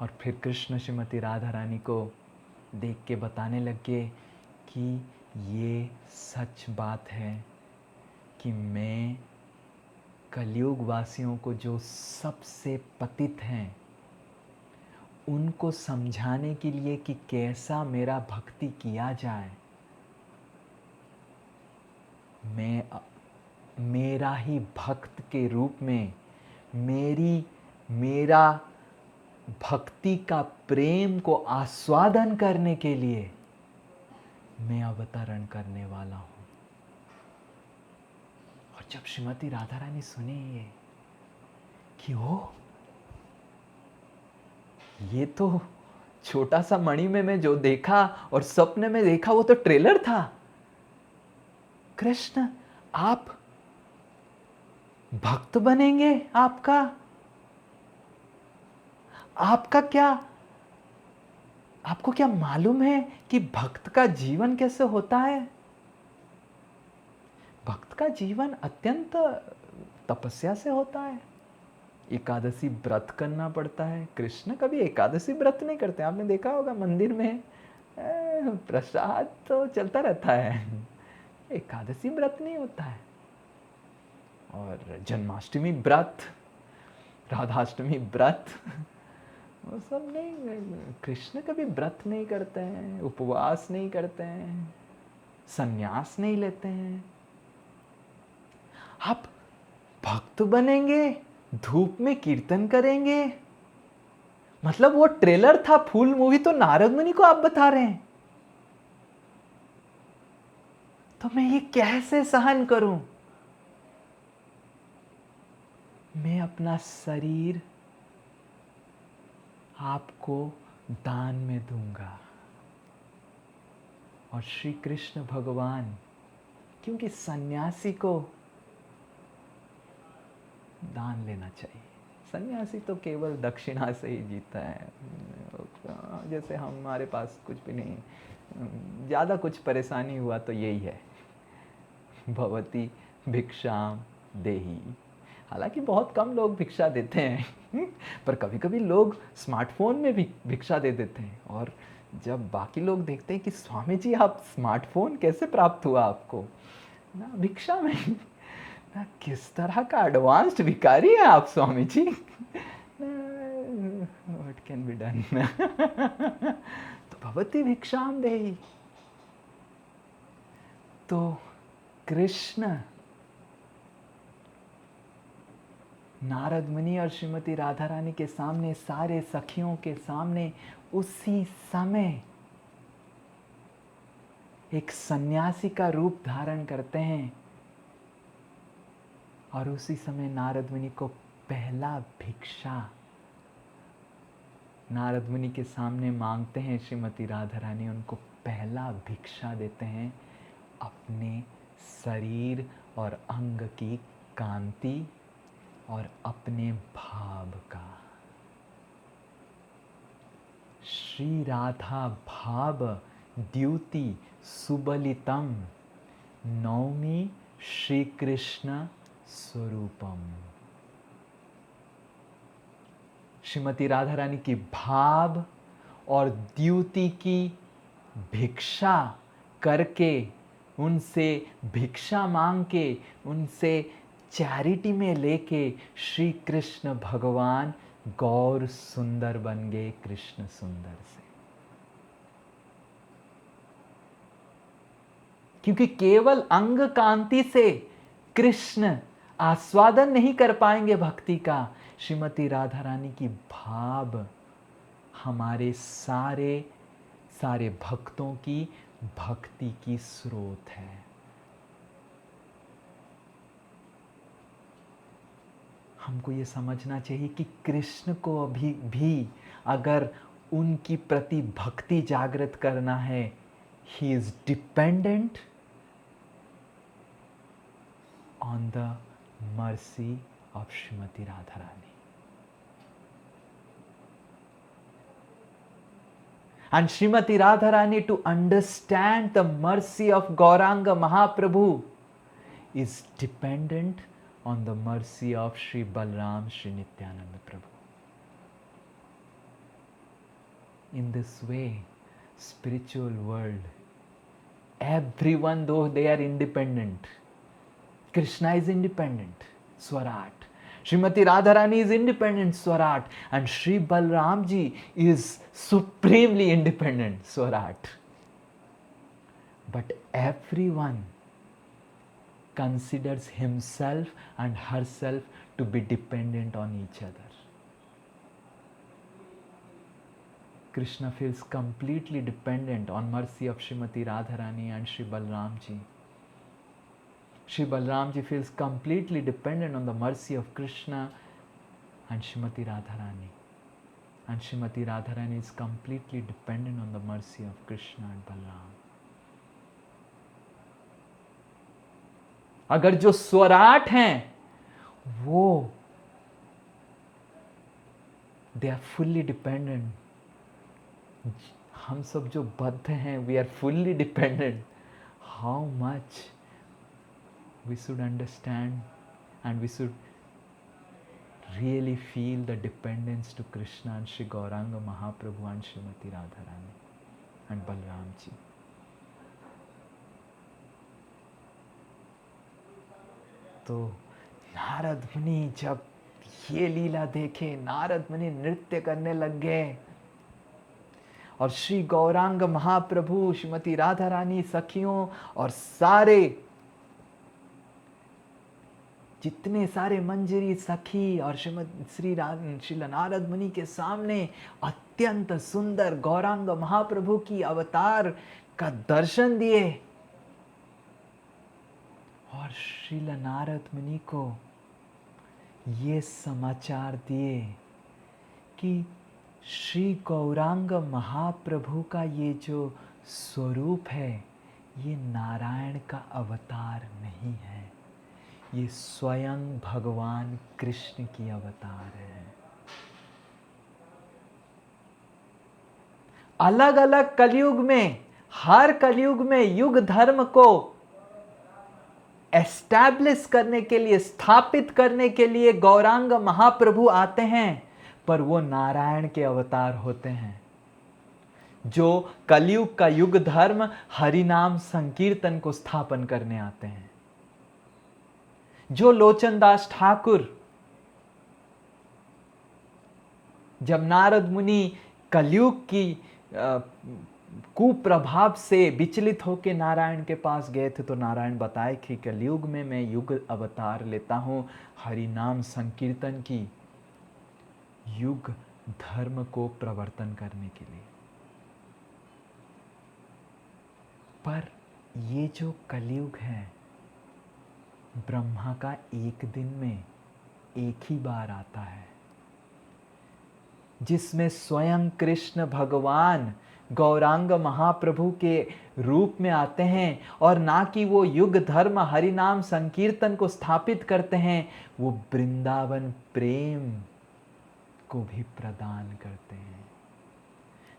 और फिर कृष्ण श्रीमती राधा रानी को देख के बताने लगे कि ये सच बात है कि मैं कलयुग वासियों को, जो सबसे पतित हैं, उनको समझाने के लिए कि कैसा मेरा भक्ति किया जाए, मैं मेरा ही भक्त के रूप में, मेरा भक्ति का प्रेम को आस्वादन करने के लिए मैं अवतरण करने वाला हूं। और जब श्रीमती राधा रानी सुने ये कि ये तो छोटा सा मणि में मैं जो देखा और सपने में देखा वो तो ट्रेलर था। कृष्ण आप भक्त बनेंगे, आपको क्या मालूम है कि भक्त का जीवन कैसे होता है। भक्त का जीवन अत्यंत तपस्या से होता है, एकादशी व्रत करना पड़ता है। कृष्ण कभी एकादशी व्रत नहीं करते, आपने देखा होगा मंदिर में प्रसाद तो चलता रहता है, एकादशी व्रत नहीं होता है। और जन्माष्टमी व्रत, राधाष्टमी व्रत, वो सब नहीं। कृष्ण कभी व्रत नहीं करते हैं, उपवास नहीं करते हैं, संन्यास नहीं लेते हैं। आप भक्त बनेंगे, धूप में कीर्तन करेंगे? मतलब वो ट्रेलर था, फुल मूवी तो नारद मुनि को आप बता रहे हैं। तो मैं ये कैसे सहन करूं? मैं अपना शरीर आपको दान में दूंगा। और श्री कृष्ण भगवान, क्योंकि सन्यासी को दान लेना चाहिए, सन्यासी तो केवल दक्षिणा से ही जीता है। जैसे हमारे पास कुछ भी नहीं, ज़्यादा कुछ परेशानी हुआ तो यही है, भवती भिक्षाम देही। हालांकि बहुत कम लोग भिक्षा देते हैं पर कभी कभी लोग स्मार्टफोन में भी भिक्षा दे देते हैं। और जब बाकी लोग देखते हैं कि स्वामी जी आप स्मार्टफोन कैसे प्राप्त हुआ आपको, ना भिक्षा में, ना किस तरह का एडवांस्ड भिखारी हैं आप Swami ji. What can be done. तो भवती भिक्षाम देही। तो कृष्ण नारद मुनि और श्रीमती राधा रानी के सामने, सारे सखियों के सामने उसी समय एक सन्यासी का रूप धारण करते हैं। और उसी समय नारद मुनि को पहला भिक्षा नारद मुनि के सामने मांगते हैं। श्रीमती राधा रानी उनको पहला भिक्षा देते हैं, अपने शरीर और अंग की कांति और अपने भाव का। श्री राधा भाव द्युति सुबलितम नौमी श्री कृष्ण स्वरूपम। श्रीमती राधा रानी की भाव और द्युति की भिक्षा करके, उनसे भिक्षा मांग के, उनसे चैरिटी में लेके श्री कृष्ण भगवान गौर सुंदर बन गए कृष्ण सुंदर से। क्योंकि केवल अंग कांति से कृष्ण आस्वादन नहीं कर पाएंगे भक्ति का। श्रीमती राधा रानी की भाव हमारे सारे सारे भक्तों की भक्ति की स्रोत है। हमको ये समझना चाहिए कि कृष्ण को अभी भी अगर उनकी प्रति भक्ति जागृत करना है, ही is dependent on the mercy of Shrimati Radha Rani. And Srimati Radharani, to understand the mercy of Gauranga Mahaprabhu, is dependent on the mercy of Sri Balram Sri Nityananda Prabhu. In this way, spiritual world, everyone, though they are independent, Krishna is independent, Swarat. Srimati Radharani is independent, Swarat. And Sri Balramji is supremely independent, Swarat. But everyone considers himself and herself to be dependent on each other. Krishna feels completely dependent on mercy of Srimati Radharani and Sri Balramji. Sri Balramji feels completely dependent on the mercy of Krishna and Srimati Radharani. And Srimati Radharani is completely dependent on the mercy of Krishna and Balram. अगर जो स्वराट हैं वो they are fully dependent, हम सब जो बद्ध हैं we are fully dependent, how much we should understand and we should really feel the dependence to Krishna and Sri Gauranga Mahaprabhu and Srimati Radharani and Balramji. तो नारद मुनि जब ये लीला देखे, नारद मुनि नृत्य करने लग गए और श्री गौरांग महाप्रभु, श्रीमती राधा रानी, सखियों और सारे जितने सारे मंजरी सखी और श्री नारद मुनि के सामने अत्यंत सुंदर गौरांग महाप्रभु की अवतार का दर्शन दिए और श्री नारद मुनि को ये समाचार दिए कि श्री गौरांग महाप्रभु का ये जो स्वरूप है ये नारायण का अवतार नहीं है, ये स्वयं भगवान कृष्ण की अवतार है। अलग अलग कलयुग में, हर कलयुग में युग धर्म को एस्टैब्लिश करने के लिए, स्थापित करने के लिए गौरांग महाप्रभु आते हैं, पर वो नारायण के अवतार होते हैं। जो कलयुग का युग धर्म हरिनाम संकीर्तन को स्थापन करने आते हैं। जो लोचनदास ठाकुर जब नारद मुनि कलयुग की कुप्रभाव से विचलित होकर नारायण के पास गए थे, तो नारायण बताए कि कलयुग में मैं युग अवतार लेता हूं हरिनाम संकीर्तन की, युग धर्म को प्रवर्तन करने के लिए। पर ये जो कलयुग है ब्रह्मा का एक दिन में एक ही बार आता है, जिसमें स्वयं कृष्ण भगवान गौरांग महाप्रभु के रूप में आते हैं, और ना कि वो युग धर्म हरिनाम संकीर्तन को स्थापित करते हैं, वो वृंदावन प्रेम को भी प्रदान करते हैं।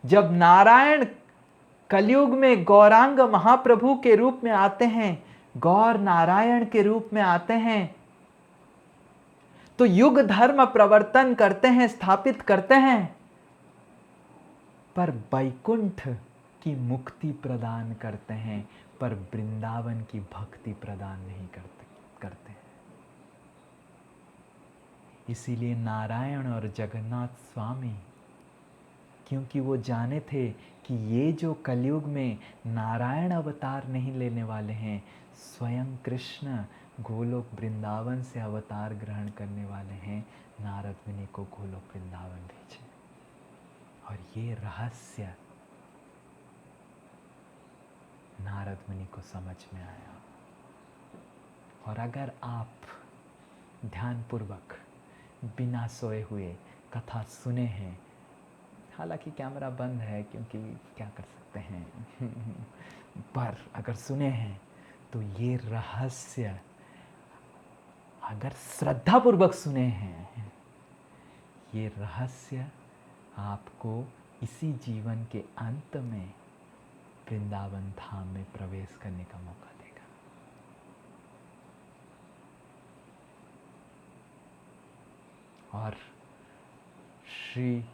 जब नारायण कलयुग में गौरांग महाप्रभु के रूप में आते हैं, गौर नारायण के रूप में आते हैं, तो युग धर्म प्रवर्तन करते हैं, स्थापित करते हैं, पर वैकुंठ की मुक्ति प्रदान करते हैं, पर वृंदावन की भक्ति प्रदान नहीं करते हैं। इसीलिए नारायण और जगन्नाथ स्वामी, क्योंकि वो जाने थे कि ये जो कलयुग में नारायण अवतार नहीं लेने वाले हैं, स्वयं कृष्ण गोलोक वृंदावन से अवतार ग्रहण करने वाले हैं, नारद मुनि को गोलोक वृंदावन भेजे। और ये रहस्य नारद मुनि को समझ में आया। और अगर आप ध्यानपूर्वक बिना सोए हुए कथा सुने हैं, हालांकि कैमरा बंद है क्योंकि क्या कर सकते हैं पर अगर सुने हैं तो ये रहस्य अगर श्रद्धापूर्वक सुने हैं, ये रहस्य आपको इसी जीवन के अंत में वृंदावन धाम में प्रवेश करने का मौका देगा। और श्री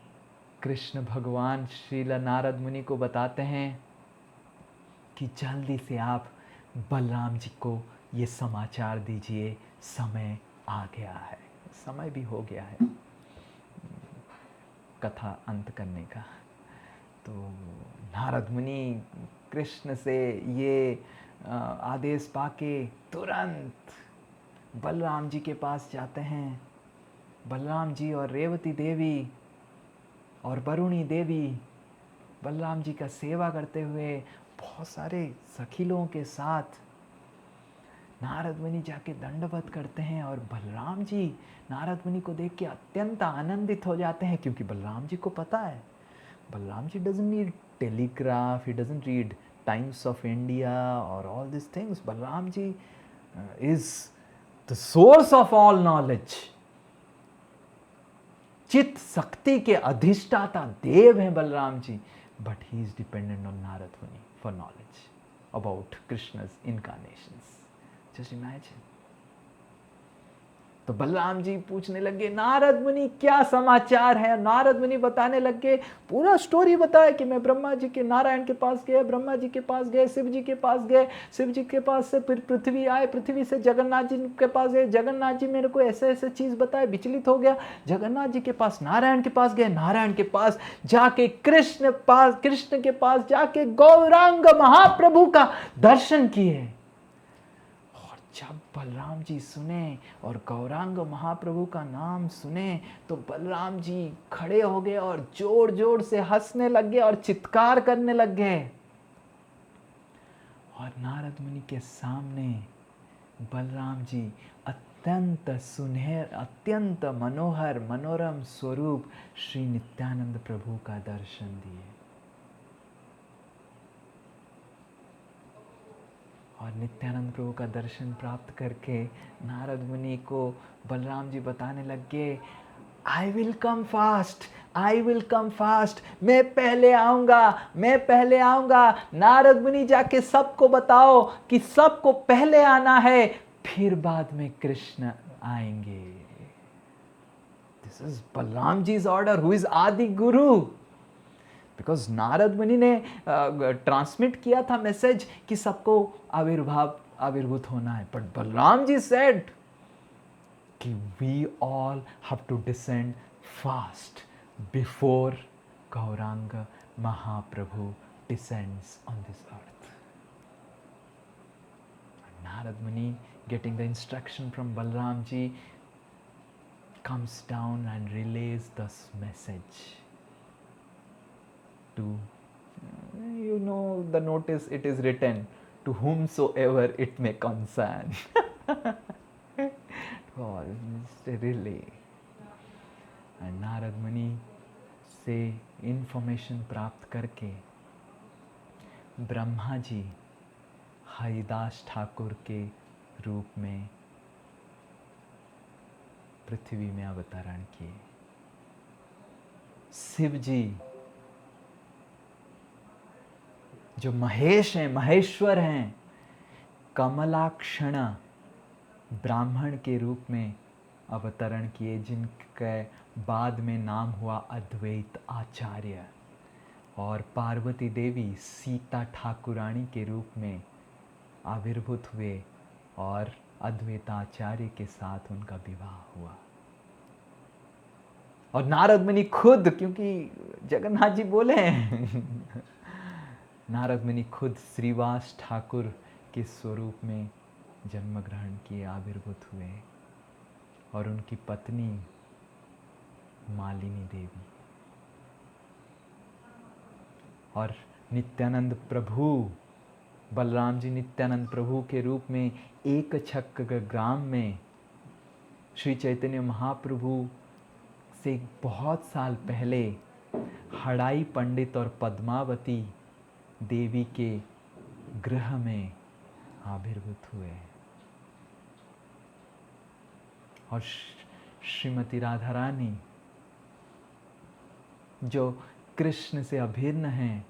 कृष्ण भगवान श्रील नारद मुनि को बताते हैं कि जल्दी से आप बलराम जी को ये समाचार दीजिए, समय आ गया है। समय भी हो गया है कथा अंत करने का। तो नारद मुनि कृष्ण से ये आदेश पाके तुरंत बलराम जी के पास जाते हैं। बलराम जी और रेवती देवी और वरुणी देवी बलराम जी का सेवा करते हुए बहुत सारे सखी लोगों के साथ नारद मुनि जाके दंडवत करते हैं। और बलराम जी नारद मुनि को देख के अत्यंत आनंदित हो जाते हैं, क्योंकि बलराम जी को पता है, Balram ji doesn't read Telegraph, he doesn't read Times of India और all this things. Balram ji is the source of all knowledge. चित्त शक्ति के अधिष्ठाता देव हैं Balram ji, but he is dependent on Narad Muni for knowledge about कृष्ण's incarnations. Just imagine. तो बलराम जी पूछने लगे नारद मुनि क्या समाचार है। नारद मुनि बताने लगे, पूरा स्टोरी बताया कि मैं ब्रह्मा जी के नारायण के पास गए, ब्रह्मा जी के पास गए, शिव जी के पास गए, शिव जी के पास से फिर पृथ्वी आए, पृथ्वी से जगन्नाथ जी के पास गए, जगन्नाथ जी मेरे को ऐसे ऐसे चीज बताए, विचलित हो गया। जगन्नाथ जी के पास नारायण के पास गए, नारायण के पास जाके कृष्ण के पास जाके गौरांग महाप्रभु का दर्शन किए। जब बलराम जी सुने और गौरांग महाप्रभु का नाम सुने तो बलराम जी खड़े हो गए और जोर जोर से हंसने लग गए और चित्कार करने लग गए। और नारद मुनि के सामने बलराम जी अत्यंत सुनहर, अत्यंत मनोहर, मनोरम स्वरूप श्री नित्यानंद प्रभु का दर्शन दिए। और नित्यानंद प्रभु का दर्शन प्राप्त करके नारद मुनि को बलराम जी बताने लग गए, I will come fast, I will come fast, मैं पहले आऊंगा, मैं पहले आऊंगा। नारद मुनि जाके सबको बताओ कि सबको पहले आना है, फिर बाद में कृष्ण आएंगे। This is Balram ji is order, who is Adi guru. Because Narad मुनि ने ट्रांसमिट किया था मैसेज कि सबको आविर्भूत होना है, बट बलराम जी सेड कि we all have to descend fast before Gaurang Mahaprabhu descends on this earth. Narad Muni getting the instruction from Balram ji comes down and relays this message to, you know, the notice it is written, to whomsoever it may concern. Oh, really. And Narad मुनि से information प्राप्त करके ब्रह्मा जी हरिदास ठाकुर के रूप में पृथ्वी में अवतरण किए। शिव जी जो महेश हैं, महेश्वर हैं, कमलाक्षण ब्राह्मण के रूप में अवतरण किए, जिनके बाद में नाम हुआ अद्वैत आचार्य। और पार्वती देवी सीता ठाकुरानी के रूप में आविर्भूत हुए और अद्वैताचार्य के साथ उनका विवाह हुआ। और नारद मुनि खुद, क्योंकि जगन्नाथ जी बोले हैं नारद मुनि खुद श्रीवास ठाकुर के स्वरूप में जन्म ग्रहण किए, आविर्भूत हुए। और उनकी पत्नी मालिनी देवी। और नित्यानंद प्रभु, बलराम जी नित्यानंद प्रभु के रूप में एक छक ग्राम में श्री चैतन्य महाप्रभु से बहुत साल पहले हड़ाई पंडित और पद्मावती देवी के गृह में आविर्भूत हुए। और श्रीमती राधा रानी जो कृष्ण से अभिन्न हैं,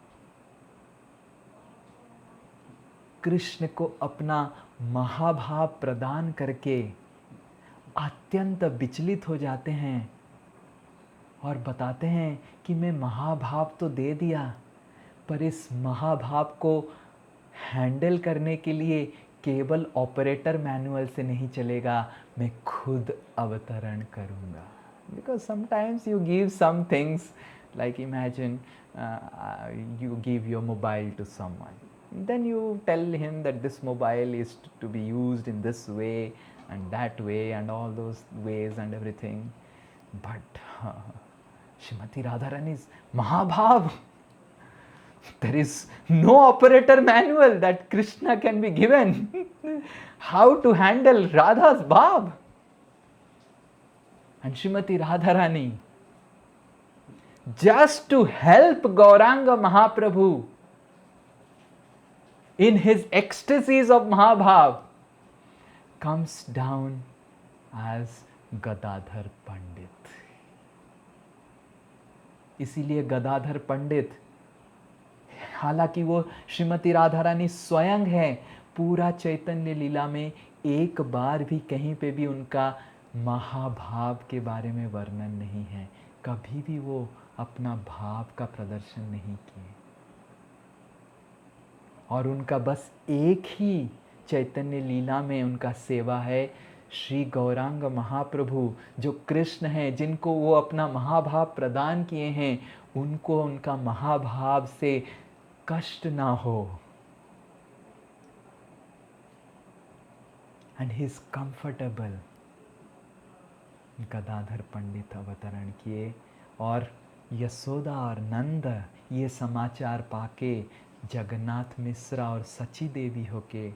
कृष्ण को अपना महाभाव प्रदान करके अत्यंत विचलित हो जाते हैं और बताते हैं कि मैं महाभाव तो दे दिया, पर इस महाभाव को हैंडल करने के लिए केवल ऑपरेटर मैनुअल से नहीं चलेगा, मैं खुद अवतरण करूँगा। Because sometimes you give some things, like imagine you give your mobile to someone, then you tell him that this mobile is to be used in this way and that way and all those ways and everything, but Shrimati Radharani's Mahabhav, there is no operator manual that Krishna can be given how to handle Radha's bhav. And Shrimati Radharani, just to help Gauranga Mahaprabhu in his ecstasies of Mahabhav, comes down as Gadadhar Pandit. इसीलिए गदाधर पंडित, हालांकि वो श्रीमती राधा रानी स्वयं है, पूरा चैतन्य लीला में एक बार भी कहीं पे भी उनका महाभाव के बारे में वर्णन नहीं है, कभी भी वो अपना भाव का प्रदर्शन नहीं किए। और उनका बस एक ही चैतन्य लीला में उनका सेवा है, श्री गौरांग महाप्रभु जो कृष्ण हैं, जिनको वो अपना महाभाव प्रदान किए हैं, उनको उनका महाभाव से कष्ट ना हो। And he is comfortable. Gadadhar Pandit अवतरण किए और यशोदा और नंद ये समाचार पाके जगन्नाथ मिश्रा और सची देवी होके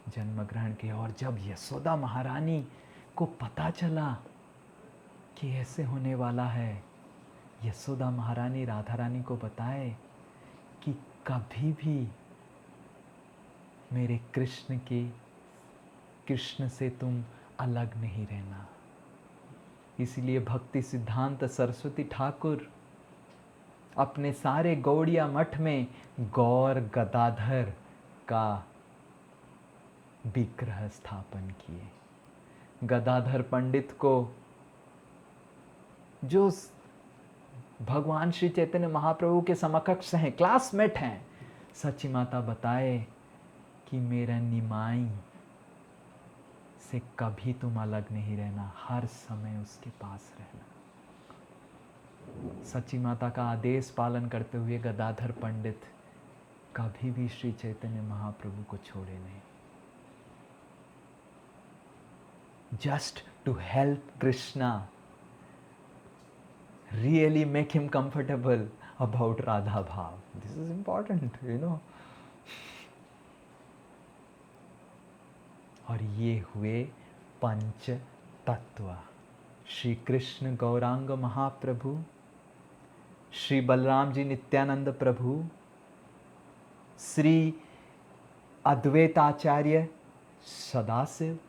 जन्म ग्रहण किया। और जब यशोदा महारानी को पता चला कि ऐसे होने वाला है, यशोदा महारानी राधा रानी को बताए कि कभी भी मेरे कृष्ण से तुम अलग नहीं रहना। इसलिए भक्ति सिद्धांत सरस्वती ठाकुर अपने सारे गौड़िया मठ में गौर गदाधर का विग्रह स्थापन किए। गदाधर पंडित को जो भगवान श्री चैतन्य महाप्रभु के समकक्ष हैं, क्लासमेट हैं, सची माता बताए कि मेरा निमाई से कभी तुम अलग नहीं रहना, हर समय उसके पास रहना। सची माता का आदेश पालन करते हुए गदाधर पंडित कभी भी श्री चैतन्य महाप्रभु को छोड़े नहीं। Just to help Krishna really make him comfortable about Radha Bhav. This is important, you know. और ये हुए पंच तत्व, श्री कृष्ण गौरांग महाप्रभु, श्री बलराम जी नित्यानंद प्रभु, श्री अद्वैताचार्य सदाशिव,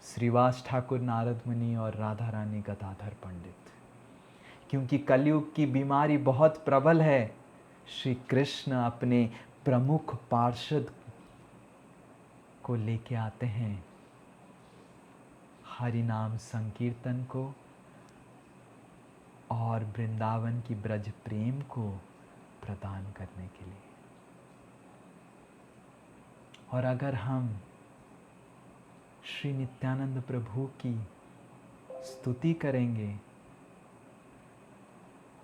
श्रीवास ठाकुर नारद मुनि और राधा रानी गदाधर पंडित। क्योंकि कलयुग की बीमारी बहुत प्रबल है, श्री कृष्ण अपने प्रमुख पार्षद को लेके आते हैं हरि नाम संकीर्तन को और वृंदावन की ब्रज प्रेम को प्रदान करने के लिए। और अगर हम श्री नित्यानंद प्रभु की स्तुति करेंगे,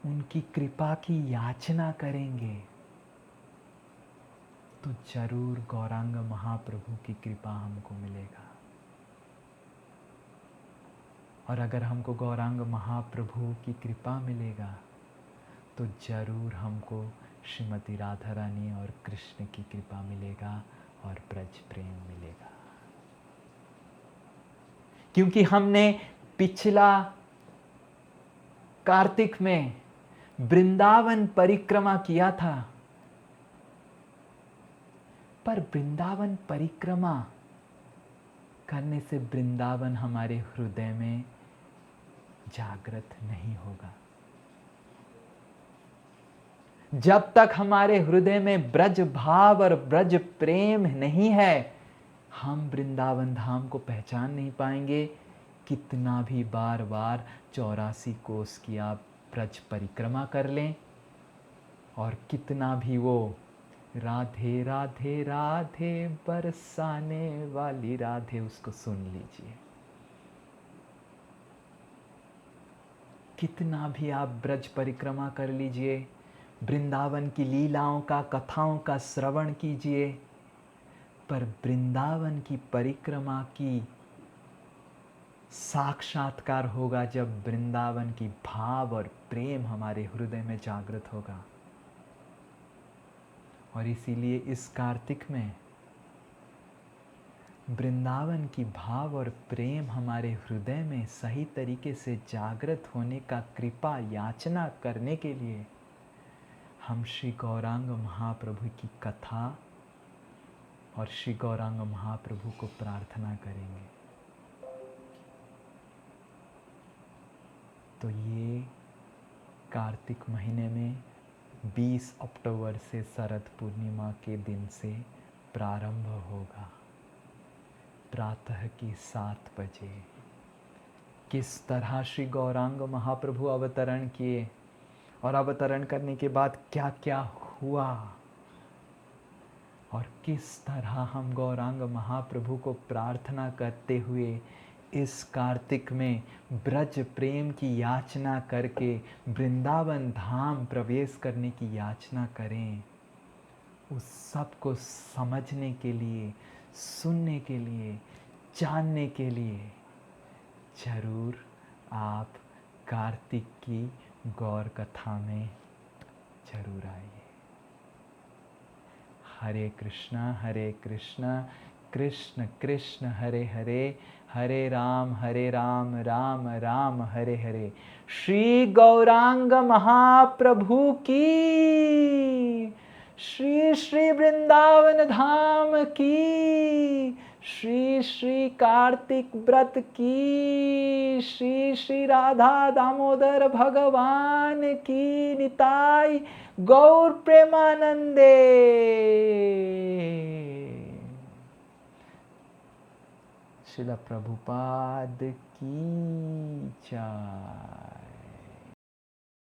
उनकी कृपा की याचना करेंगे, तो जरूर गौरांग महाप्रभु की कृपा हमको मिलेगा। और अगर हमको गौरांग महाप्रभु की कृपा मिलेगा तो जरूर हमको श्रीमती राधा रानी और कृष्ण की कृपा मिलेगा और ब्रज प्रेम मिलेगा। क्योंकि हमने पिछला कार्तिक में वृंदावन परिक्रमा किया था, पर वृंदावन परिक्रमा करने से वृंदावन हमारे हृदय में जागृत नहीं होगा। जब तक हमारे हृदय में ब्रज भाव और ब्रज प्रेम नहीं है, हम वृंदावन धाम को पहचान नहीं पाएंगे। कितना भी बार बार 84 कोस की आप ब्रज परिक्रमा कर लें और कितना भी वो राधे राधे राधे बरसाने वाली राधे उसको सुन लीजिए, कितना भी आप ब्रज परिक्रमा कर लीजिए, वृंदावन की लीलाओं का कथाओं का श्रवण कीजिए, पर वृंदावन की परिक्रमा की साक्षात्कार होगा जब वृंदावन की भाव और प्रेम हमारे हृदय में जागृत होगा। और इसीलिए इस कार्तिक में वृंदावन की भाव और प्रेम हमारे हृदय में सही तरीके से जागृत होने का कृपा याचना करने के लिए हम श्री गौरांग महाप्रभु की कथा और श्री गौरांग महाप्रभु को प्रार्थना करेंगे। तो ये कार्तिक महीने में 20 अक्टूबर से शरद पूर्णिमा के दिन से प्रारंभ होगा, प्रातः के 7 बजे। किस तरह श्री गौरांग महाप्रभु अवतरण किए और अवतरण करने के बाद क्या क्या हुआ और किस तरह हम गौरांग महाप्रभु को प्रार्थना करते हुए इस कार्तिक में ब्रज प्रेम की याचना करके वृंदावन धाम प्रवेश करने की याचना करें, उस सब को समझने के लिए, सुनने के लिए, जानने के लिए जरूर आप कार्तिक की गौर कथा में जरूर आइए। हरे कृष्णा कृष्ण कृष्ण हरे हरे, हरे राम राम राम हरे हरे। श्री गौरांग महाप्रभु की, श्री श्री वृंदावन धाम की, श्री श्री कार्तिक व्रत की, श्री श्री राधा दामोदर भगवान की, निताई गौर प्रेमानंदे। श्रील प्रभुपाद की जय।